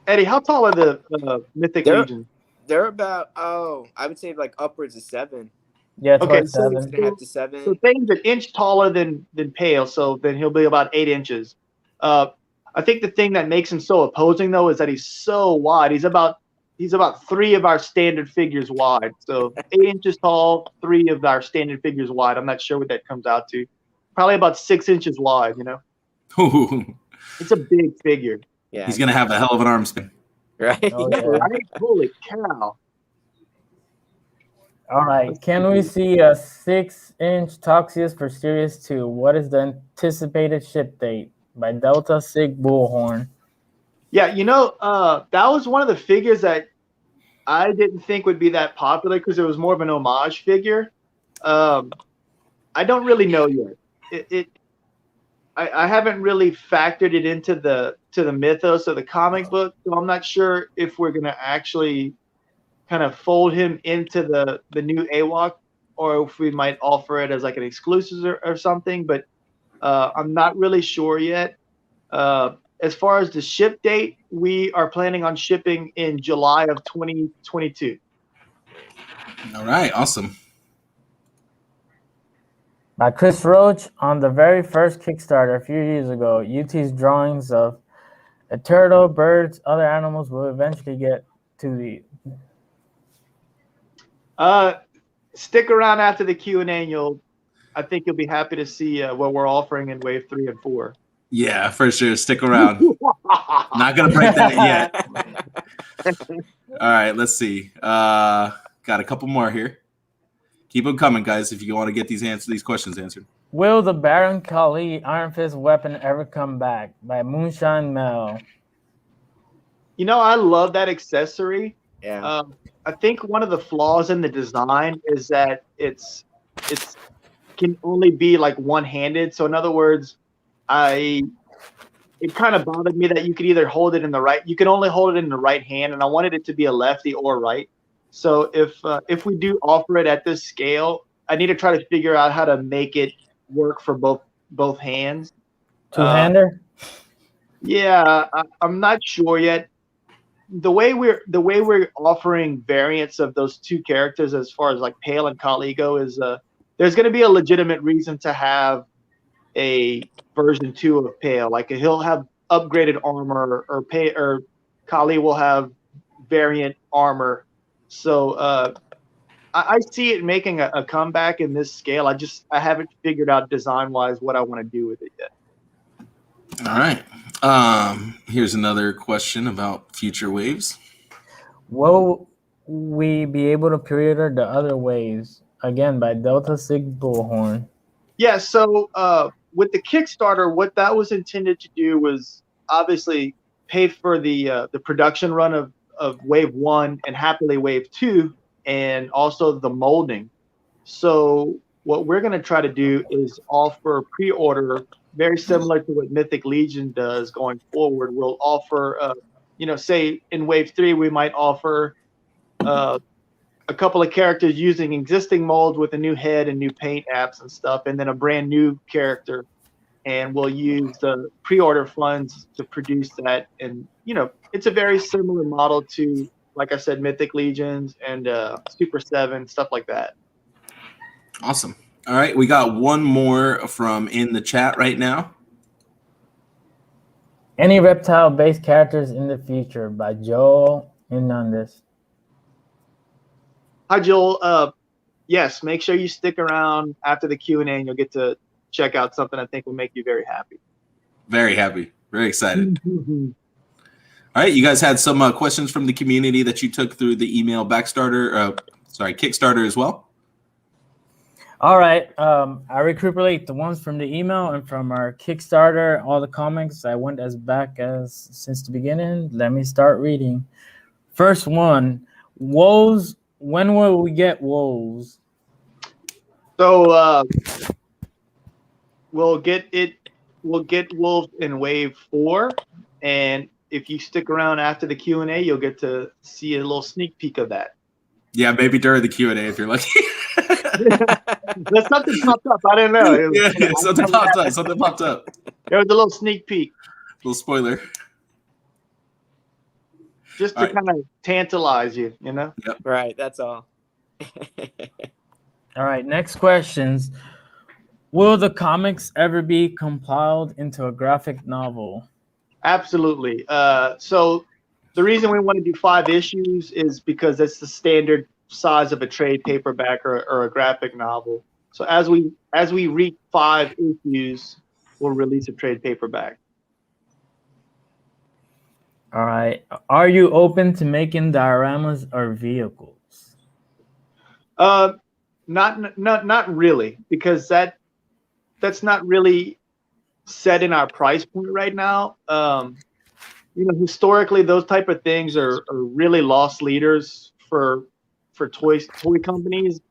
Eddie, how tall are the Mythic Legions? They're about, I would say like upwards of 7. Yeah, okay, so 6.5 to 7. So Thane's an inch taller than Pale, so then he'll be about 8 inches. I think the thing that makes him so opposing though is that he's so wide. He's about 3 of our standard figures wide. So 8 inches tall, 3 of our standard figures wide. I'm not sure what that comes out to. Probably about 6 inches wide. Ooh. It's a big figure. Yeah, He's gonna have a hell of an arm span. right. Oh, Yeah, yeah. right? Holy cow! All right. Can we see a 6-inch Toxius for Series 2? What is the anticipated ship date by Delta Sig Bullhorn? Yeah, that was one of the figures that I didn't think would be that popular because it was more of an homage figure. I don't really know yet. I haven't really factored it into the mythos of the comic book, so I'm not sure if we're gonna actually kind of fold him into the new AWOC, or if we might offer it as like an exclusive or something. But I'm not really sure yet. As far as the ship date, we are planning on shipping in July of 2022. All right, awesome. By Chris Roach, on the very first Kickstarter a few years ago, UT's drawings of a turtle, birds, other animals will eventually get to the... Stick around after the Q&A, and I think you'll be happy to see what we're offering in wave 3 and 4. Yeah, for sure. Stick around. Not gonna break that yet. All right, let's see. Got a couple more here. Keep them coming, guys, if you want to get these questions answered. Will the Baron Kali Iron Fist weapon ever come back? By Moonshine Mel. I love that accessory. Yeah. I think one of the flaws in the design is that it can only be like one-handed. So in other words, it kind of bothered me that you could either hold it you can only hold it in the right hand, and I wanted it to be a lefty or right. So if we do offer it at this scale, I need to try to figure out how to make it work for both hands. Two-hander? Yeah, I'm not sure yet. The way we're offering variants of those 2 characters, as far as like Pale and Kali go, is there's going to be a legitimate reason to have a version 2 of Pale. Like he'll have upgraded armor, or Kali will have variant armor. So I see it making a comeback in this scale. I haven't figured out design-wise what I want to do with it yet. All right. Here's another question about future waves. Will we be able to pre-order the other waves? Again, by Delta Sig Bullhorn. Yeah, so with the Kickstarter, what that was intended to do was obviously pay for the production run of wave 1 and happily wave 2, and also the molding. So what we're going to try to do is offer pre-order very similar to what Mythic Legion does going forward. We'll offer, say in wave 3, we might offer a couple of characters using existing molds with a new head and new paint apps and stuff, and then a brand new character. And we'll use the pre-order funds to produce that. And, it's a very similar model to, like I said, Mythic Legions and Super 7, stuff like that. Awesome. All right, we got one more from in the chat right now. Any reptile-based characters in the future? By Joel Hernandez. Hi, Joel. Yes, make sure you stick around after the Q&A, and you'll get to check out something I think will make you very happy. Very happy. Very excited. All right, you guys had some questions from the community that you took through the email Kickstarter as well? All right. I recuperate the ones from the email and from our Kickstarter, all the comics. I went as back as since the beginning. Let me start reading. First one, Woes. When will we get Woes? So we'll get it. We'll get Wolves in Wave 4, and if you stick around after the Q&A, you'll get to see a little sneak peek of that. Yeah, maybe during the Q&A if you're lucky. There's something popped up. I don't know. Yeah, something popped up. Something popped up. There was a little sneak peek, Little spoiler. just to All right. kind of tantalize you, you know. Right, that's all. All right. Next questions. Will the comics ever be compiled into a graphic novel? Absolutely. So the reason we want to do 5 issues is because that's the standard size of a trade paperback or a graphic novel. So as we reach 5 issues, we'll release a trade paperback. All right. Are you open to making dioramas or vehicles? Not really, because that's not really set in our price point right now. Historically, those type of things are really lost leaders for toy companies.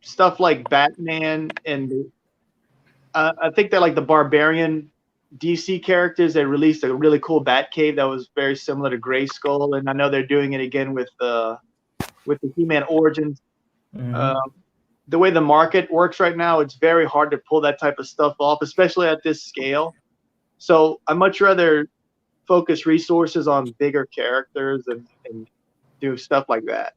Stuff like Batman and I think they're like the Barbarian DC characters. They released a really cool Batcave that was very similar to Grayskull, and I know they're doing it again with the He-Man Origins. Mhm. The way the market works right now, it's very hard to pull that type of stuff off, especially at this scale. So I'd much rather focus resources on bigger characters and do stuff like that.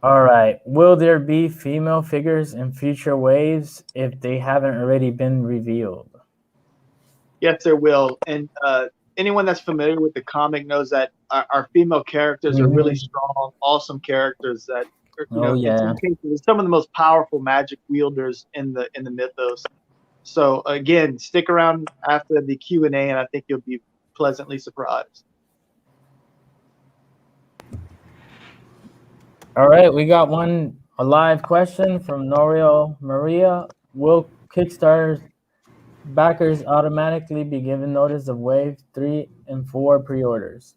All right. Will there be female figures in future waves if they haven't already been revealed? Yes, there will. And anyone that's familiar with the comic knows that our female characters are really strong, awesome characters that in some cases, some of the most powerful magic wielders in the mythos. So again, stick around after the Q&A, and I think you'll be pleasantly surprised. All right, we got a live question from Noriel Maria. Will Kickstarter backers automatically be given notice of Wave 3 and 4 pre-orders?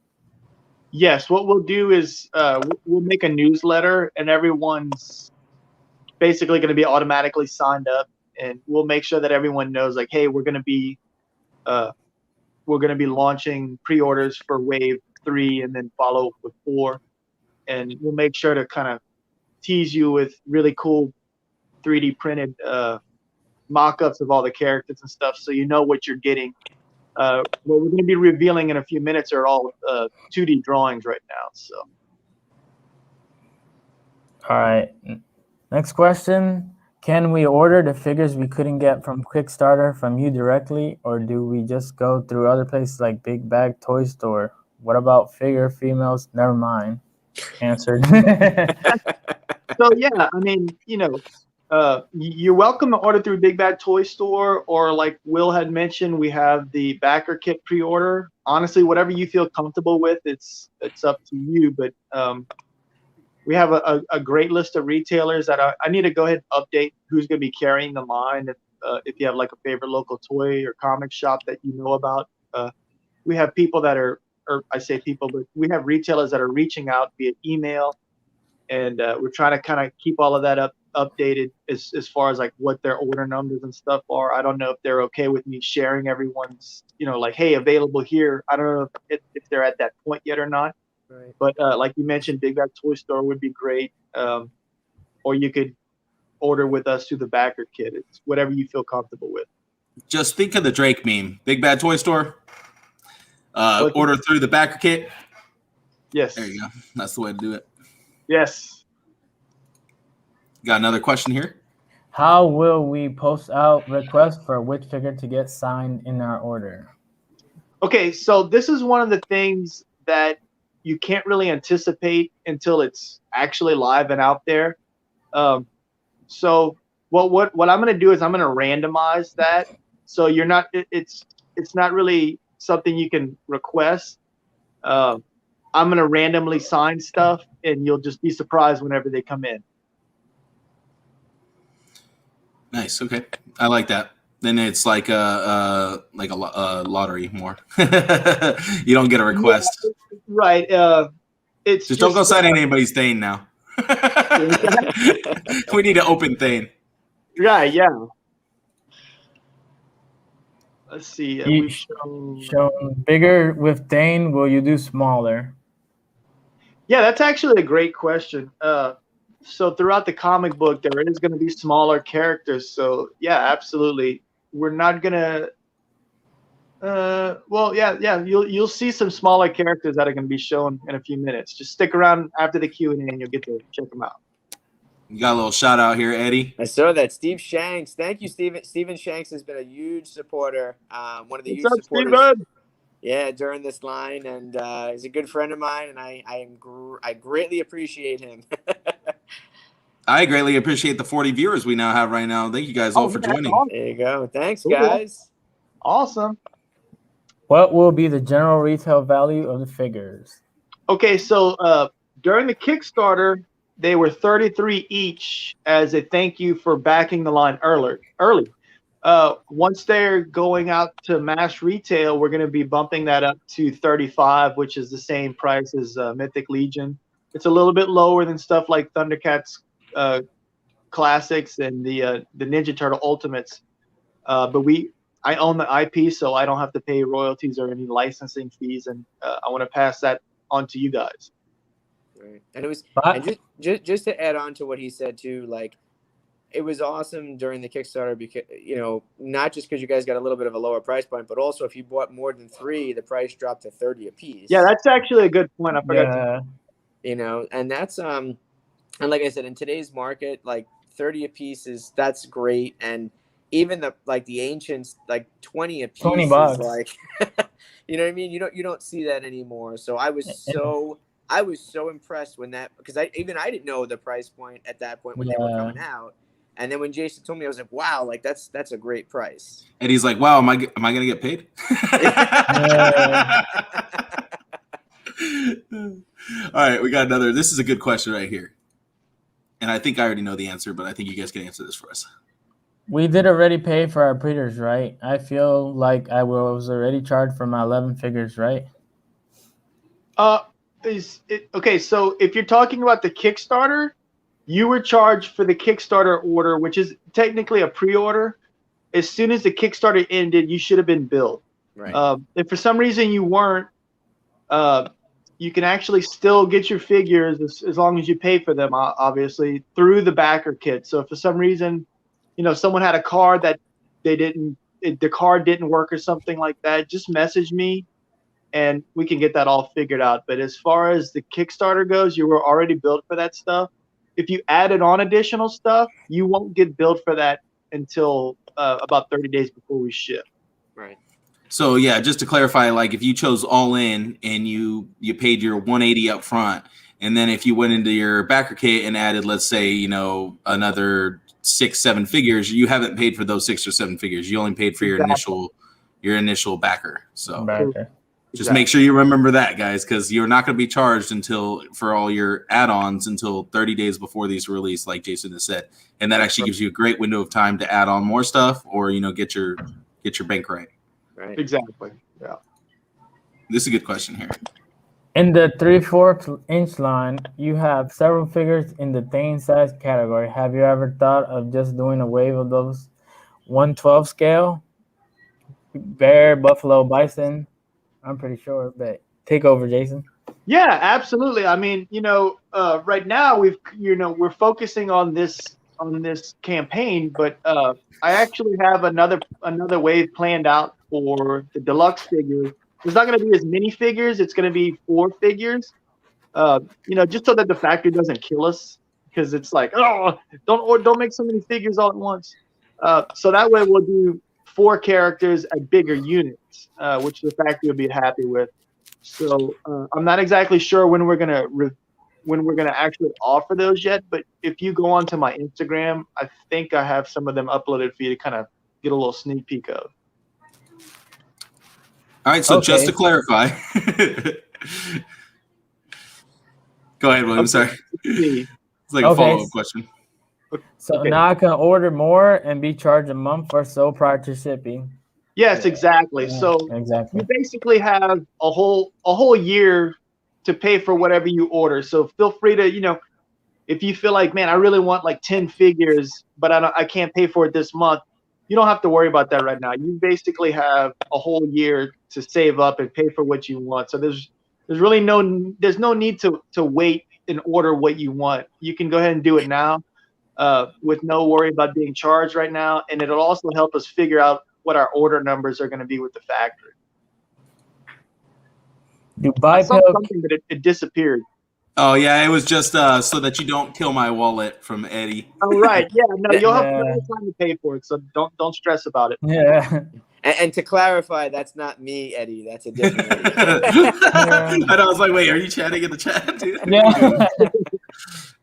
Yes, what we'll do is we'll make a newsletter, and everyone's basically going to be automatically signed up, and we'll make sure that everyone knows, like, hey, we're going to be launching pre-orders for Wave 3 and then follow with 4, and we'll make sure to kind of tease you with really cool 3D printed mock-ups of all the characters and stuff, so you know what you're getting. What we're going to be revealing in a few minutes are all 2D drawings right now. So, all right. Next question. Can we order the figures we couldn't get from Kickstarter from you directly, or do we just go through other places like Big Bag Toy Store? What about figure females? Never mind. Answered. So yeah, I mean, you're welcome to order through Big Bad Toy Store, or like Will had mentioned, we have the backer kit pre-order. Honestly, whatever you feel comfortable with, it's up to you. But we have a great list of retailers that I need to go ahead and update who's going to be carrying the line. If you have like a favorite local toy or comic shop that you know about, we have people that are, or I say people, but we have retailers that are reaching out via email. And we're trying to kind of keep all of that updated as far as like what their order numbers and stuff are. I don't know if they're okay with me sharing everyone's, like, hey, available here. I don't know if they're at that point yet or not. Right. But like you mentioned, Big Bad Toy Store would be great. Or you could order with us through the backer kit. It's whatever you feel comfortable with. Just think of the Drake meme. Big Bad Toy Store. Order through the backer kit. Yes. There you go. That's the way to do it. Yes. Got another question here. How will we post out requests for which figure to get signed in our order? Okay, so this is one of the things that you can't really anticipate until it's actually live and out there. So what I'm going to do is I'm going to randomize that. So you're not, it's not really something you can request. I'm going to randomly sign stuff, and you'll just be surprised whenever they come in. Nice. Okay, I like that. Then it's like a lottery more. You don't get a request. Yeah, right. It's Just don't go just signing anybody's thing now. We need to open thing. right. Yeah. Let's see. You We've shown. shown bigger with Dane. Will you do smaller? Yeah, that's actually a great question. So throughout the comic book, there is going to be smaller characters. So yeah, absolutely. We're not gonna. Well, yeah. You'll see some smaller characters that are going to be shown in a few minutes. Just stick around after the Q&A, and you'll get to check them out. You got a little shout out here, Eddie. I saw that. Steve Shanks. Thank you, Steven. Steven Shanks has been a huge supporter. One of the huge supporters. Steven? Yeah, during this line, and he's a good friend of mine, and I greatly appreciate him. I greatly appreciate the 40 viewers we now have right now. Thank you guys all for joining. Awesome. There you go. Thanks, Cool. guys. Awesome. What will be the general retail value of the figures? Okay, so during the Kickstarter, they were $33 each as a thank you for backing the line early. Once they're going out to mass retail, we're going to be bumping that up to $35, which is the same price as Mythic Legion. It's a little bit lower than stuff like Thundercats Classics and the Ninja Turtle Ultimates. But I own the IP, so I don't have to pay royalties or any licensing fees, and I want to pass that on to you guys. Right. And it was and just to add on to what he said too, like it was awesome during the Kickstarter because not just because you guys got a little bit of a lower price point, but also if you bought more than 3, the price dropped to 30 a piece. Yeah, that's actually a good point. I forgot to. And that's and like I said, in today's market, like 30 a piece that's great, and even the ancients, like 20 a piece $20 is like you know what I mean? You don't see that anymore. So I was so impressed when because I didn't know the price point at that point when they were coming out. And then when Jason told me, I was like, wow, like that's a great price. And he's like, wow, am I gonna get paid? All right, we got another. This is a good question right here. And I think I already know the answer, but I think you guys can answer this for us. We did already pay for our pre-orders, right? I feel like I was already charged for my 11 figures, right? Okay, so if you're talking about the Kickstarter, you were charged for the Kickstarter order, which is technically a pre-order. As soon as the Kickstarter ended, you should have been billed. Right. If for some reason you weren't, you can actually still get your figures as long as you pay for them, obviously, through the backer kit. So if for some reason, someone had a card that the card didn't work or something like that, just message me and we can get that all figured out. But as far as the Kickstarter goes, you were already billed for that stuff. If you added on additional stuff, you won't get billed for that until about 30 days before we ship. Right. So yeah, just to clarify, like if you chose all in and you paid your 180 up front, and then if you went into your backer kit and added, let's say, another 6-7 figures, you haven't paid for those 6 or 7 figures. You only paid for your initial backer. So just make sure you remember that, guys, because you're not going to be charged for all your add-ons until 30 days before these are released, like Jason has said. And that actually gives you a great window of time to add on more stuff or get your bank right. Right. Exactly. Yeah. This is a good question here. In the 3/4 inch line, you have several figures in the Thane size category. Have you ever thought of just doing a wave of those 1/12 scale? Bear, buffalo, bison. I'm pretty sure, but take over, Jason. Yeah, absolutely. I mean, right now we're focusing on this campaign, but I actually have another wave planned out for the deluxe figures. There's not going to be as many figures. It's going to be 4 figures. Just so that the factory doesn't kill us, because it's like, don't make so many figures all at once. So that way we'll do 4 characters at bigger units, which the factory will be happy with. So I'm not exactly sure when we're gonna actually offer those yet. But if you go onto my Instagram, I think I have some of them uploaded for you to kind of get a little sneak peek of. All right, so just to clarify, go ahead, William. Sorry, it's like a follow-up question. So Okay. now I can order more and be charged a month or so prior to shipping. Yes, exactly. Yeah, So exactly. you basically have a whole year to pay for whatever you order. So feel free to, if you feel like, man, I really want like 10 figures, but I can't pay for it this month, you don't have to worry about that right now. You basically have a whole year to save up and pay for what you want. So there's really no need to wait and order what you want. You can go ahead and do it now with no worry about being charged right now, and it'll also help us figure out what our order numbers are going to be with the factory. I Dubai saw Pill. something, but it disappeared. Oh yeah, it was just so that you don't kill my wallet from Eddie. Oh right, yeah, no, you'll have Yeah. plenty of time to pay for it, so don't stress about it. Yeah. And to clarify, that's not me, Eddie. That's a different Eddie. And I was like, wait, are you chatting in the chat, dude? Yeah.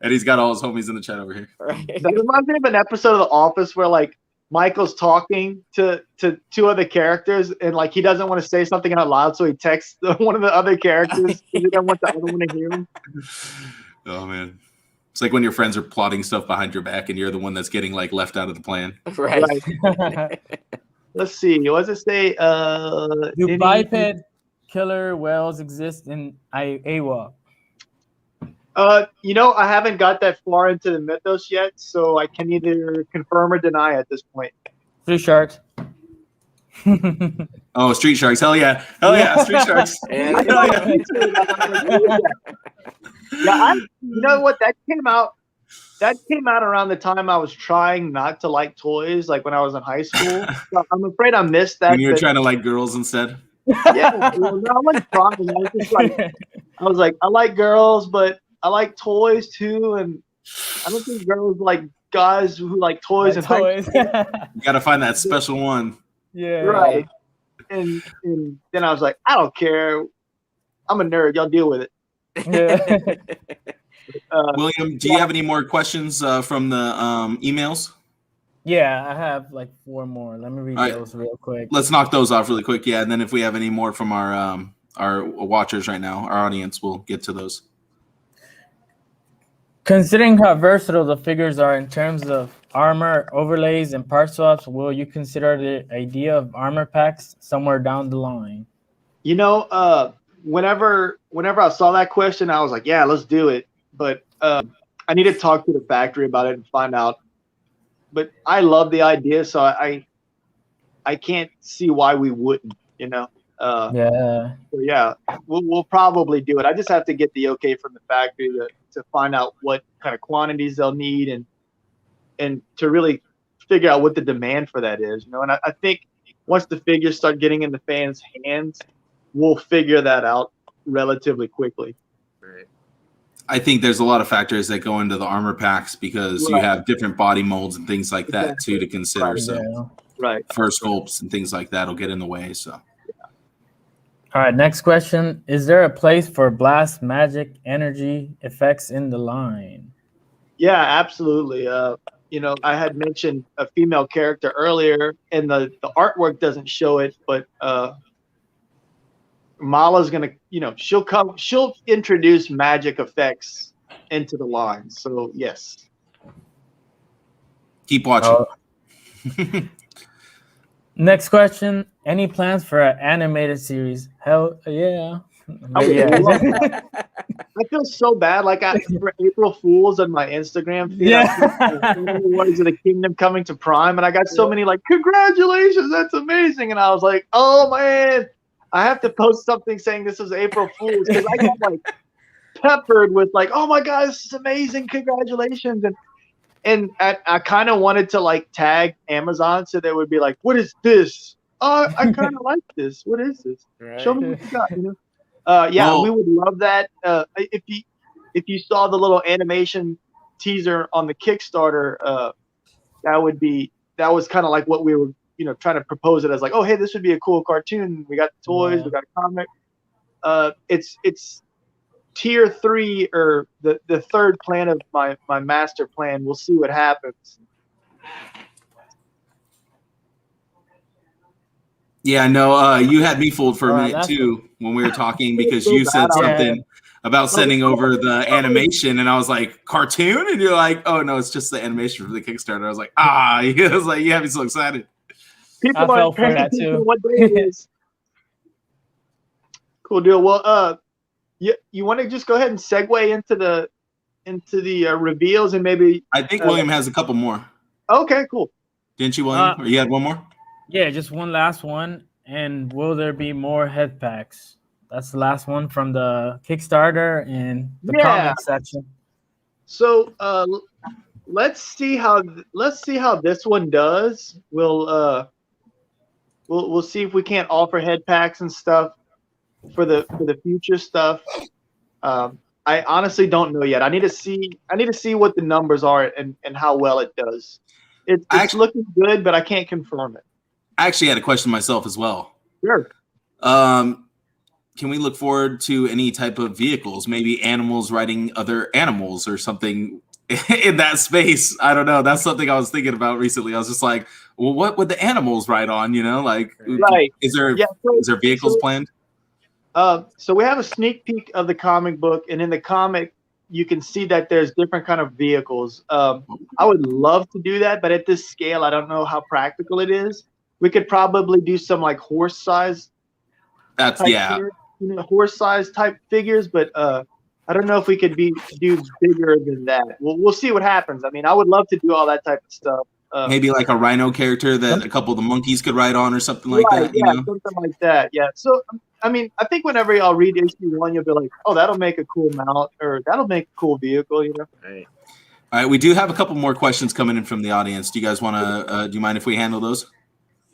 Eddie's got all his homies in the chat over here. Right. That reminds me of an episode of The Office where like Michael's talking to two other characters, and like he doesn't want to say something out loud, so he texts one of the other characters because he doesn't want the other one to hear him. Oh man, it's like when your friends are plotting stuff behind your back, and you're the one that's getting like left out of the plan. Right. Let's see. What does it say? Do biped killer whales exist in AWA? I haven't got that far into the mythos yet, so I can either confirm or deny at this point. Three sharks. Oh, street sharks! Hell yeah! Hell yeah! Street sharks! And Hell yeah! Yeah, you know what? That came out around the time I was trying not to like toys, like when I was in high school. So I'm afraid I missed that. When you were trying to like girls instead. Yeah, well, no, I wasn't trying. I was like, I like girls, but I like toys too, and I don't think girls like guys who like toys and high school. You gotta find that special one. Yeah. Right. And then I was like, I don't care. I'm a nerd. Y'all deal with it. Yeah. William, do you have any more questions from the emails? Yeah, I have like 4 more. Let me read All right. those real quick. Let's knock those off really quick. Yeah, and then if we have any more from our watchers right now, our audience, we'll get to those. Considering how versatile the figures are in terms of armor, overlays, and part swaps, will you consider the idea of armor packs somewhere down the line? Whenever I saw that question, I was like, yeah, let's do it. But I need to talk to the factory about it and find out. But I love the idea, so I can't see why we wouldn't, Yeah. So yeah, we'll probably do it. I just have to get the okay from the factory to find out what kind of quantities they'll need and to really figure out what the demand for that is, And I think once the figures start getting in the fans' hands, we'll figure that out relatively quickly. Right. I think there's a lot of factors that go into the armor packs because you have different body molds and things like that too to consider. Right. So Right. fur sculpts and things like that will get in the way. So All right, next question. Is there a place for blast magic energy effects in the line? Yeah, absolutely. I had mentioned a female character earlier, and the artwork doesn't show it, but Mala's gonna, she'll introduce magic effects into the line. So yes. keep watching. Next question. Any plans for an animated series? Hell yeah. I would Yeah. love that. I feel so bad. Like for April Fools on my Instagram feed, Yeah. Warriors of the Kingdom coming to Prime, and I got so many like, congratulations, that's amazing. And I was like, oh man, I have to post something saying this is April Fools because I got like peppered with like, oh my god, this is amazing, congratulations. And I kind of wanted to like tag Amazon so they would be like, what is this? I kind of like this. What is this? Right. Show me what you got. Yeah, we would love that. If you saw the little animation teaser on the Kickstarter, that was kind of like what we were, trying to propose it as like, oh, hey, this would be a cool cartoon. We got the toys, we got a comic. It's tier 3 or the third plan of my master plan. We'll see what happens. Yeah, no, you had me fooled for a minute too when we were talking because you said something about sending over the animation, and I was like, cartoon? And you're like, oh no, it's just the animation for the Kickstarter. I was like, it was like, you have me so excited. People I fell aren't for paying that attention too. to what day it is. Cool deal. Well, you want to just go ahead and segue into the reveals and maybe. I think William has a couple more. Okay, cool. Didn't you, William? Or you had one more? Yeah, just one last one. And will there be more head packs? That's the last one from the Kickstarter and the comment section. So let's see how this one does. We'll see if we can't offer head packs and stuff for the future stuff. I honestly don't know yet. I need to see what the numbers are and how well it does. It's looking good, but I can't confirm it. I actually had a question myself as well. Sure. Can we look forward to any type of vehicles, maybe animals riding other animals or something in that space? I don't know. That's something I was thinking about recently. I was just like, well, what would the animals ride on? You know, like, right. Is there vehicles planned? So we have a sneak peek of the comic book, and in the comic, you can see that there's different kind of vehicles. I would love to do that, but at this scale, I don't know how practical it is. We could probably do some like horse size. Horse size type figures, but I don't know if we could do bigger than that. We'll see what happens. I mean, I would love to do all that type of stuff. Maybe like a rhino character that a couple of the monkeys could ride on or something like that. Yeah, something like that. Yeah. So, I mean, I think whenever y'all read issue 1, you'll be like, oh, that'll make a cool mount, or that'll make a cool vehicle, you know? Right. All right. We do have a couple more questions coming in from the audience. Do you guys want to, do you mind if we handle those?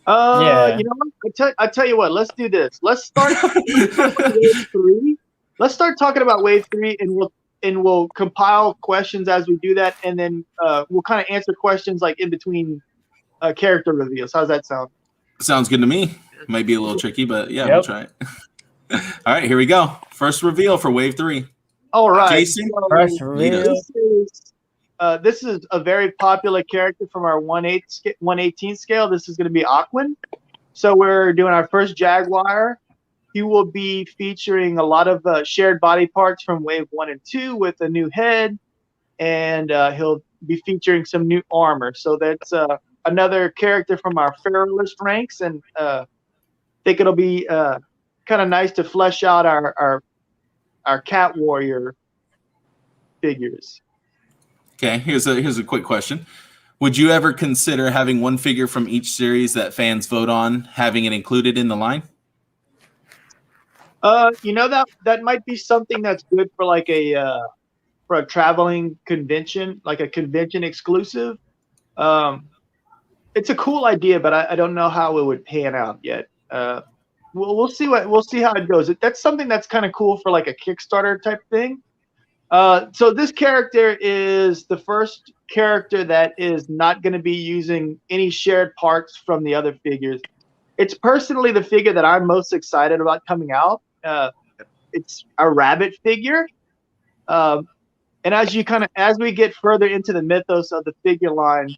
Yeah. You know what? I tell you what, let's do this. Let's start wave 3. Let's start talking about wave 3, and we'll compile questions as we do that, and then we'll kind of answer questions like in between character reveals. How's that sound? Sounds good to me. Might be a little tricky, but yeah, we'll try it. All right, here we go. First reveal for wave 3. All right. Jason, first reveal. This is a very popular character from our 1/18 scale. This is going to be Aquan. So we're doing our first Jaguar. He will be featuring a lot of shared body parts from wave 1 and 2 with a new head, and he'll be featuring some new armor. So that's another character from our Feralist ranks, and I think it'll be kind of nice to flesh out our Cat Warrior figures. Okay, here's a quick question. Would you ever consider having one figure from each series that fans vote on, having it included in the line? You know, that might be something that's good for like for a traveling convention, like a convention exclusive. It's a cool idea, but I don't know how it would pan out yet. We'll see how it goes. That's something that's kind of cool for like a Kickstarter type thing. So this character is the first character that is not going to be using any shared parts from the other figures. It's personally the figure that I'm most excited about coming out. It's a rabbit figure. And as we get further into the mythos of the figure line,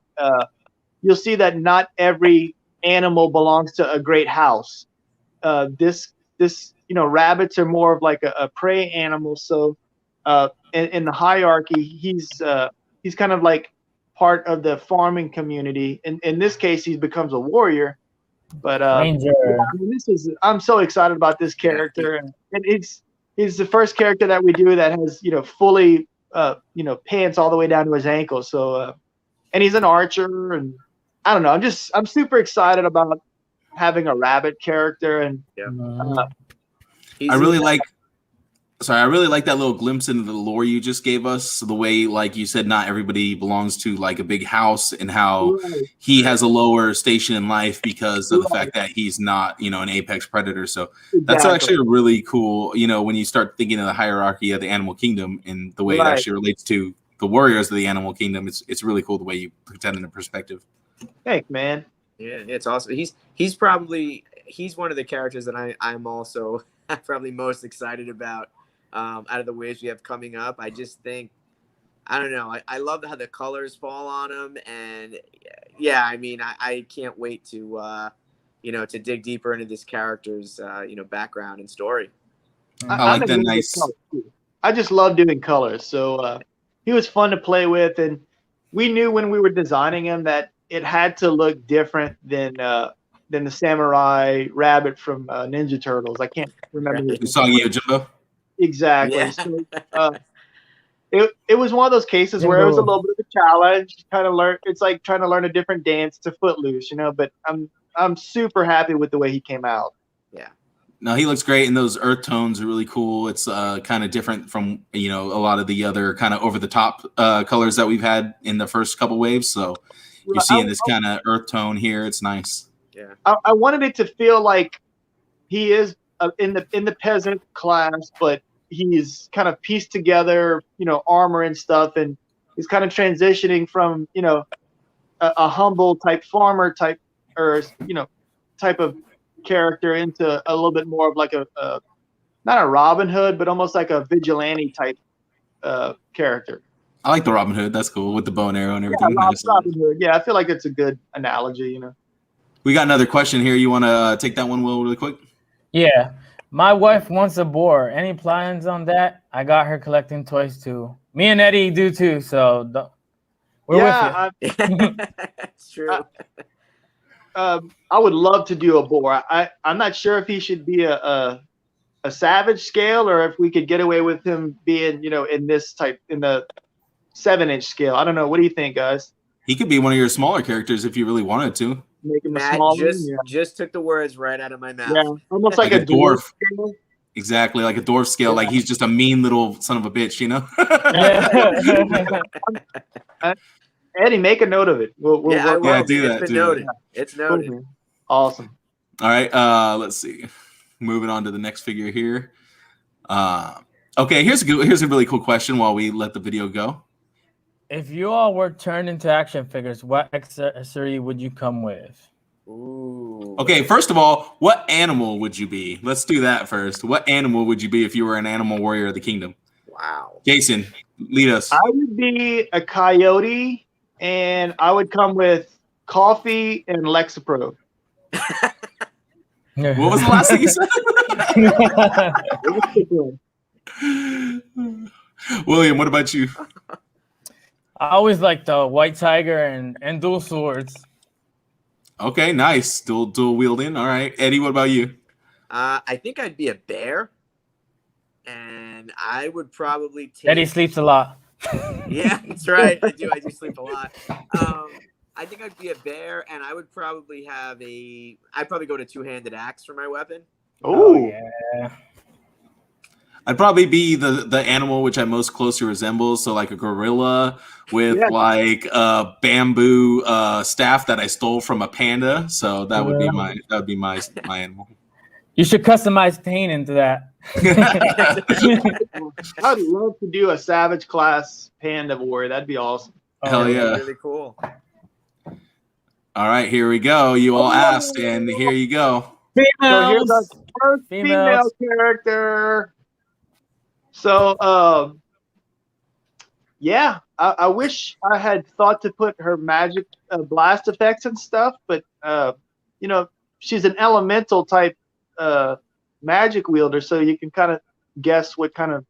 you'll see that not every animal belongs to a great house. This rabbits are more of like a prey animal. So in the hierarchy, he's kind of like part of the farming community. In this case, he becomes a warrior. But Ranger. I mean, I'm so excited about this character, and he's the first character that we do that has fully pants all the way down to his ankles. So and he's an archer, and I don't know. I'm super excited about having a rabbit character, and I really like that little glimpse into the lore you just gave us. The way, like you said, not everybody belongs to like a big house, and how he has a lower station in life because of the fact that he's not, an apex predator. So that's actually a really cool, when you start thinking of the hierarchy of the animal kingdom and the way it actually relates to the warriors of the animal kingdom. It's really cool the way you put that into perspective. Thanks, man. Yeah, it's awesome. He's one of the characters that I'm also probably most excited about. Out of the waves we have coming up. I just think, I don't know, I love how the colors fall on him, and yeah, I mean, I can't wait to to dig deeper into this character's background and story. I like that nice. I just love doing colors. So he was fun to play with, and we knew when we were designing him that it had to look different than the samurai rabbit from Ninja Turtles. I can't remember his name. Usagi Yojimbo. Exactly. Yeah. So it was one of those cases where it was a Jimbo. little bit of a challenge. Kind of learn. It's like trying to learn a different dance to Footloose, you know. But I'm super happy with the way he came out. Yeah. No, he looks great, and those earth tones are really cool. It's kind of different from a lot of the other kind of over the top colors that we've had in the first couple waves. So you're seeing this kind of earth tone here. It's nice. Yeah. I wanted it to feel like he is in the peasant class, but he's kind of pieced together, armor and stuff, and he's kind of transitioning from a humble type farmer type or type of character into a little bit more of like a not a Robin Hood, but almost like a vigilante type character. I like the Robin Hood. That's cool with the bow and arrow and everything. Yeah, Robin Hood. Yeah, I feel like it's a good analogy. We got another question here. You want to take that one, Will, really quick? Yeah. My wife wants a boar. Any plans on that? I got her collecting toys too. Me and Eddie do too. So we're with you. It's true. I would love to do a boar. I'm not sure if he should be a savage scale or if we could get away with him being, in the 7-inch scale. I don't know. What do you think, guys? He could be one of your smaller characters if you really wanted to. Make him Matt a small just took the words right out of my mouth. Yeah, almost like a dwarf scale. Exactly, like a dwarf scale. Like he's just a mean little son of a bitch, Eddie, make a note of it. We'll do that. It's been noted. It's noted. Awesome. All right, let's see. Moving on to the next figure here. Okay, here's a really cool question while we let the video go. If you all were turned into action figures, what accessory would you come with? Ooh. Okay, first of all, what animal would you be? Let's do that first. What animal would you be if you were an animal warrior of the kingdom? Wow. Jason, lead us. I would be a coyote, and I would come with coffee and Lexapro. What was the last thing you said? William, what about you? I always like the white tiger and dual swords. Okay, nice. Dual wielding. All right. Eddie, what about you? I think I'd be a bear. And I would probably take... Eddie sleeps a lot. Yeah, that's right. I do sleep a lot. I think I'd be a bear, and I would probably I'd probably go to two-handed axe for my weapon. Oh yeah. I'd probably be the animal which I most closely resemble, so like a gorilla with like a bamboo staff that I stole from a panda. So that would be my animal. You should customize paint into that. I'd love to do a savage class panda warrior. That'd be awesome. Hell yeah. Really cool. All right, here we go. You all asked, and here you go. So here's our first female character. So, yeah, I wish I had thought to put her magic blast effects and stuff, but, she's an elemental type magic wielder, so you can kind of guess what kind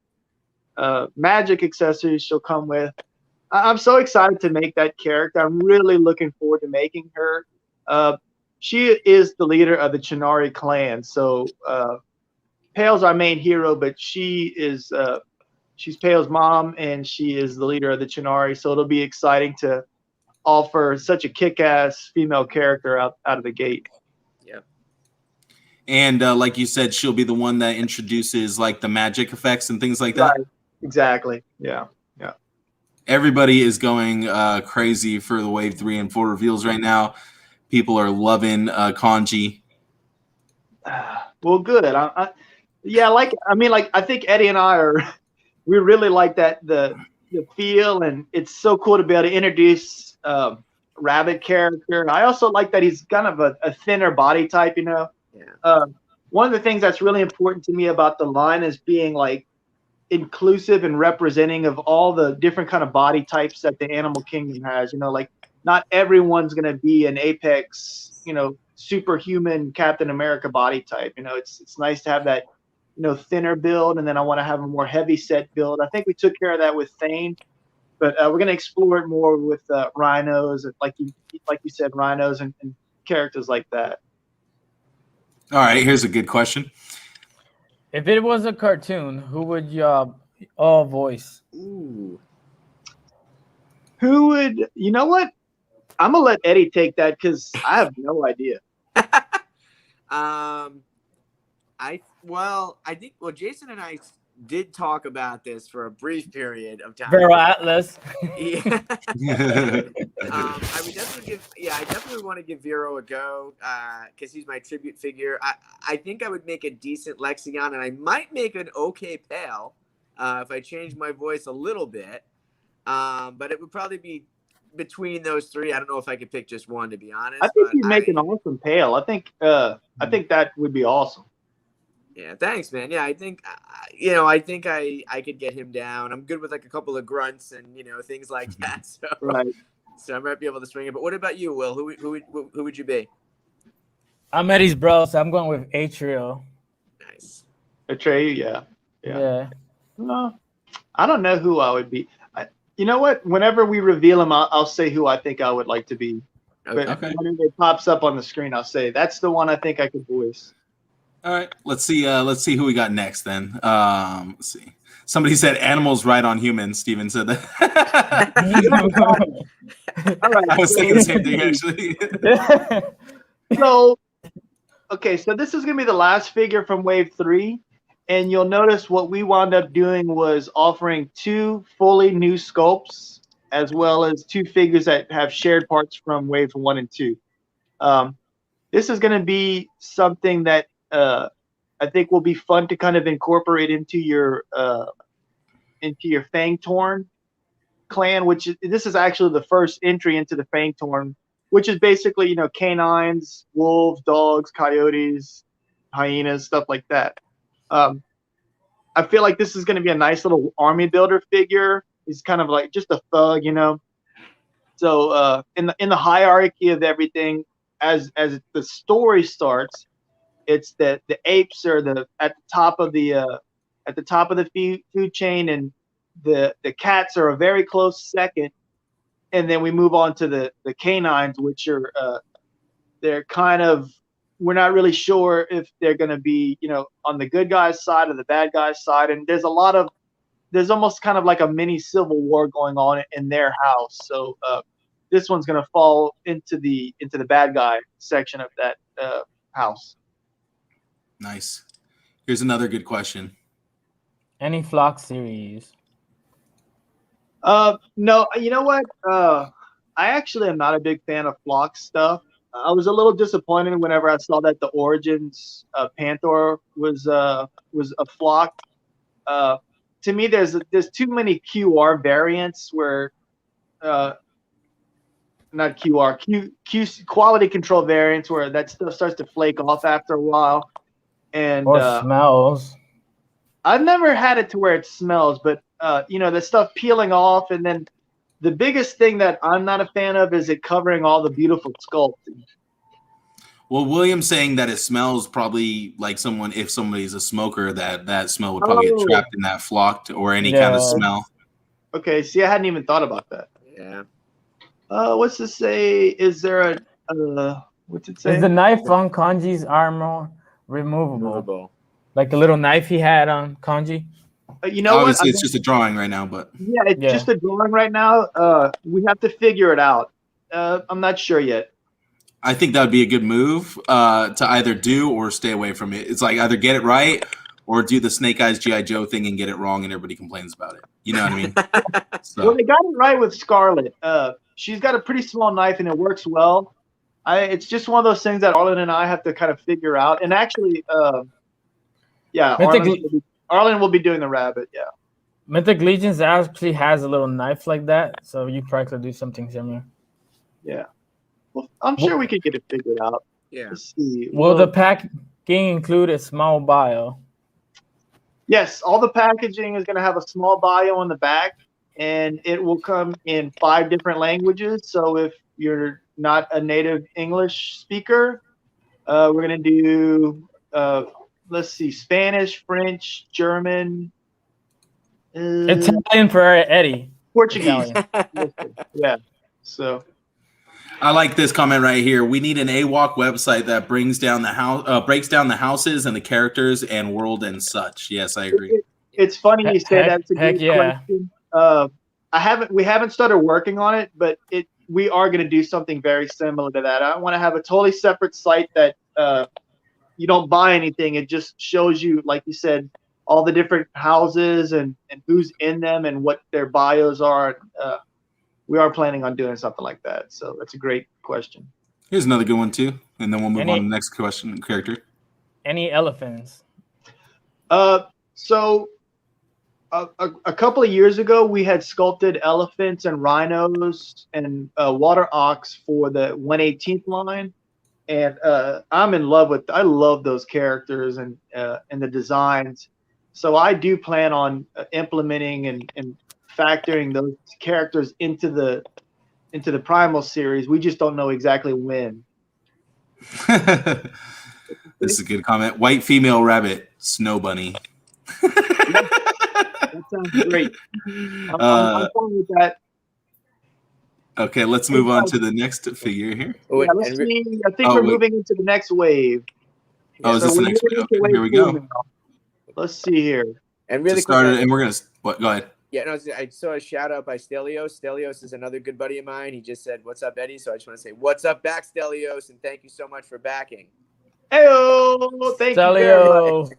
of magic accessories she'll come with. I'm so excited to make that character. I'm really looking forward to making her. She is the leader of the Chinari clan, so Pale's our main hero, but she's Pale's mom, and she is the leader of the Chinari, so it'll be exciting to offer such a kick-ass female character out of the gate. Yep. And like you said, she'll be the one that introduces like the magic effects and things like that. Right. Exactly. Yeah. Everybody is going crazy for the Wave 3 and 4 reveals right now. People are loving Kanji. Well, good. I think Eddie and I we really like the feel, and it's so cool to be able to introduce Rabbit character. And I also like that he's kind of a thinner body type, Yeah. One of the things that's really important to me about the line is being like inclusive and representing of all the different kind of body types that the animal kingdom has. Like not everyone's going to be an apex, superhuman Captain America body type. It's nice to have that thinner build, and then I want to have a more heavy set build. I think we took care of that with Thane, but we're going to explore it more with rhinos, and like you said, rhinos and characters like that. All right, here's a good question. If it was a cartoon, who would you all voice? Ooh. Who would? You know what? I'm gonna let Eddie take that because I have no idea. I think Jason and I did talk about this for a brief period of time. Vero Atlas. Yeah. I definitely want to give Vero a go because he's my tribute figure. I think I would make a decent Lexion, and I might make an okay Pale if I change my voice a little bit. But it would probably be between those three. I don't know if I could pick just one, to be honest. I think you'd make an awesome Pale. I think that would be awesome. Yeah, thanks, man. Yeah, I think I could get him down. I'm good with like a couple of grunts and things like that. So, right. So I might be able to swing it. But what about you, Will? Who would you be? I'm Eddie's bro, so I'm going with Atrio. Nice. Atreyu, yeah. No, I don't know who I would be. You know what? Whenever we reveal him, I'll say who I think I would like to be. Okay. But when it pops up on the screen, I'll say that's the one I think I could voice. All right, let's see who we got next then. Let's see. Somebody said animals ride on humans. Steven said that. All right. I was thinking the same thing actually. So this is gonna be the last figure from Wave 3, and you'll notice what we wound up doing was offering 2 fully new sculpts, as well as 2 figures that have shared parts from Waves 1 and 2. This is gonna be something that I think will be fun to kind of incorporate into your Fang Torn clan, this is actually the first entry into the Fang Torn, which is basically canines, wolves, dogs, coyotes, hyenas, stuff like that. I feel like this is going to be a nice little army builder figure. He's kind of like just a thug, So in the hierarchy of everything, as the story starts, it's that the apes are at the top of the food chain, and the cats are a very close second, and then we move on to the canines, which are they're kind of, we're not really sure if they're going to be on the good guys side or the bad guys side, and there's almost kind of like a mini civil war going on in their house. So this one's going to fall into the bad guy section of that house. Nice. Here's another good question. Any Flock series? No, you know what? I actually am not a big fan of Flock stuff. I was a little disappointed whenever I saw that the Origins Panther was a Flock. To me, there's too many QR variants where not QR, Q quality control variants where that stuff starts to flake off after a while. And or smells. I've never had it to where it smells, but the stuff peeling off, and then the biggest thing that I'm not a fan of is it covering all the beautiful sculpting. Well, William's saying that it smells probably like if somebody's a smoker, that smell would probably get trapped in that flocked or any kind of smell. Okay, see, I hadn't even thought about that. Yeah. What's this say? Is there what's it say? Is the knife on Kanji's armor removable? Like the little knife he had on Kanji? Obviously, it's just a drawing right now, but yeah, it's just a drawing right now. We have to figure it out. I'm not sure yet. I think that would be a good move to either do or stay away from it. It's like either get it right or do the Snake Eyes G.I. Joe thing and get it wrong and everybody complains about it. You know what I mean? Well, they got it right with Scarlet. She's got a pretty small knife and it works well. It's just one of those things that Arlen and I have to kind of figure out. And actually, Arlen will be doing the rabbit, yeah. Mythic Legions actually has a little knife like that, so you probably could do something similar. Yeah. Well, I'm sure we could get it figured out. Yeah. Let's see. Will the packaging include a small bio? Yes, all the packaging is going to have a small bio on the back, and it will come in 5 different languages. So if you're not a native English speaker, we're going to do let's see, Spanish, French, German, Italian for Eddie. Portuguese. Italian. Yeah. So I like this comment right here. We need an AWOC website that brings down the house, breaks down the houses and the characters and world and such. Yes, I agree. It's funny you say that's a Heck good yeah. question. We haven't started working on it, but we are going to do something very similar to that. I want to have a totally separate site that you don't buy anything. It just shows you, like you said, all the different houses and who's in them and what their bios are. We are planning on doing something like that. So that's a great question. Here's another good one too, and then we'll move on to the next question. Character. Any elephants? So a couple of years ago, we had sculpted elephants and rhinos and water ox for the 118th line, and I'm in love with. I love those characters and the designs. So I do plan on implementing and factoring those characters into the Primal series. We just don't know exactly when. This is a good comment. White female rabbit, snow bunny. That sounds great. I'm fine with that. Okay, let's move on to the next figure here. Yeah, let's see. I think we're moving into the next wave. Oh, is this the next wave? Okay, here we go. Now. Let's see here. And really started, and we're gonna. What? Go ahead. Yeah, no, I saw a shout out by Stelios. Stelios is another good buddy of mine. He just said, "What's up, Eddie?" So I just want to say, "What's up, back, Stelios?" And thank you so much for backing. Hey, thank you very much.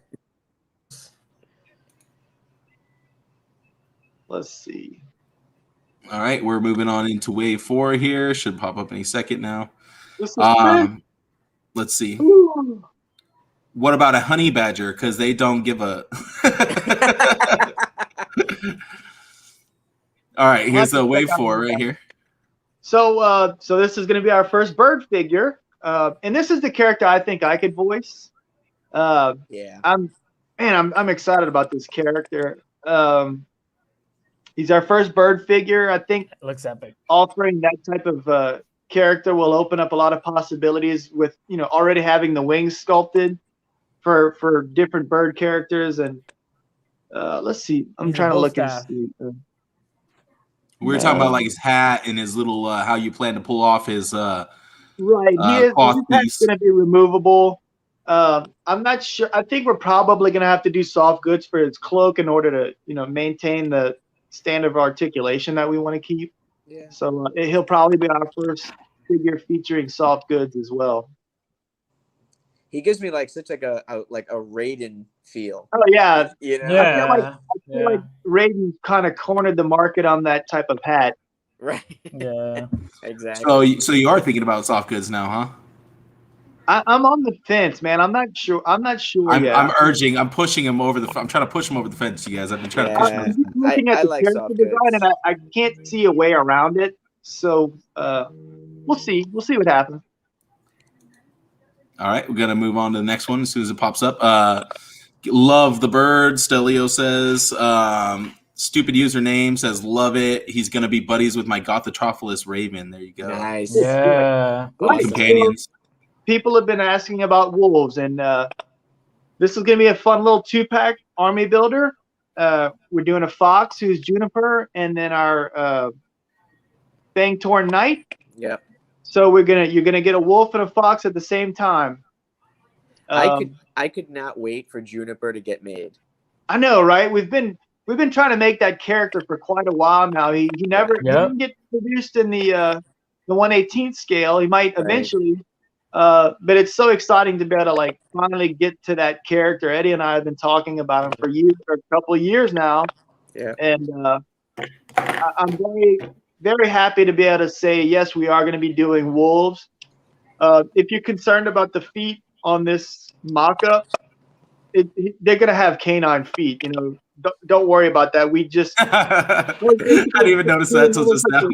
Let's see. All right, we're moving on into wave 4 here. Should pop up any second now. Let's see. Ooh. What about a honey badger? Because they don't give a. All right, here's the wave 4 right here. So this is going to be our first bird figure, and this is the character I think I could voice. Yeah. I'm excited about this character. He's our first bird figure. I think it looks epic. Offering that type of character will open up a lot of possibilities with, already having the wings sculpted for different bird characters. And let's see. I'm trying to look and see. We were talking about like his hat and his little how you plan to pull off his right. His hat's going to be removable. I'm not sure. I think we're probably going to have to do soft goods for his cloak in order to, maintain the standard of articulation that we want to keep. Yeah. So he'll probably be our first figure featuring soft goods as well. He gives me such a Raiden feel. Oh yeah. Yeah. I feel like Raiden kind of cornered the market on that type of hat. Right. Yeah. Exactly. So you are thinking about soft goods now, huh? I'm on the fence, man. I'm not sure yet. I'm pushing him over I'm trying to push him over the fence, you guys. I've been trying to push him. I'm looking at the character design, and I can't see a way around it. So we'll see. We'll see what happens. All right, we're gonna move on to the next one as soon as it pops up. Love the bird, Stelio says. Stupid username says love it. He's gonna be buddies with my Gothotrophilus Raven. There you go. Nice. Yeah. Companions. People have been asking about wolves, and this is going to be a fun little 2-pack army builder. We're doing a fox who's Juniper, and then our Fang-Torn Knight. Yeah. So you're gonna get a wolf and a fox at the same time. I could not wait for Juniper to get made. I know, right? We've been trying to make that character for quite a while now. He didn't get produced in the 1/18th scale. He might eventually. But it's so exciting to be able to finally get to that character. Eddie and I have been talking about him for a couple of years now. Yeah. And I'm very, very happy to be able to say, yes, we are going to be doing wolves. If you're concerned about the feet on this mock-up, they're going to have canine feet. Don't worry about that. We just I didn't even notice that until just now.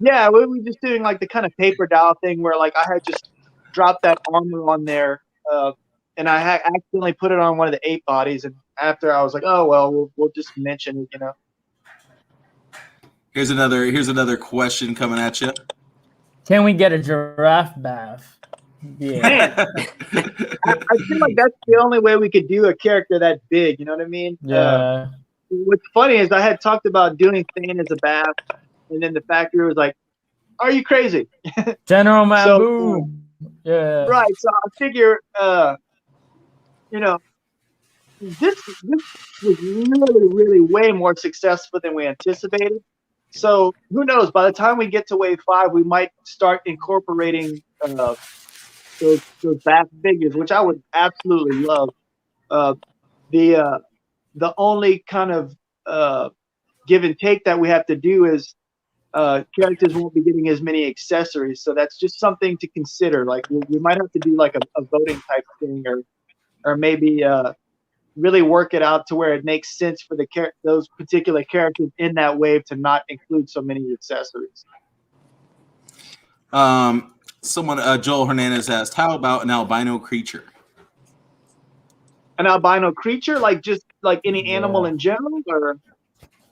Yeah, we're just doing the kind of paper doll thing where I had just dropped that armor on there, and I accidentally put it on one of the 8 bodies. And after I was like, oh well, we'll just mention it, Here's another question coming at you. Can we get a giraffe bath? Yeah. I feel like that's the only way we could do a character that big. You know what I mean? Yeah. What's funny is I had talked about doing Thane as a bath, and then the factory was like, "Are you crazy?" General So, Mambo. Yeah. right. So I figure, you know, this was really way more successful than we anticipated. So who knows? By the time we get to wave 5, we might start incorporating those bath figures, which I would absolutely love. Uh, the only kind of give and take that we have to do is characters won't be getting as many accessories, so that's just something to consider. Like we might have to do like a voting type thing, or maybe really work it out to where it makes sense for those particular characters in that wave to not include so many accessories. Someone, Joel Hernandez asked, "How about an albino creature?" An albino creature, like just like any animal in general, or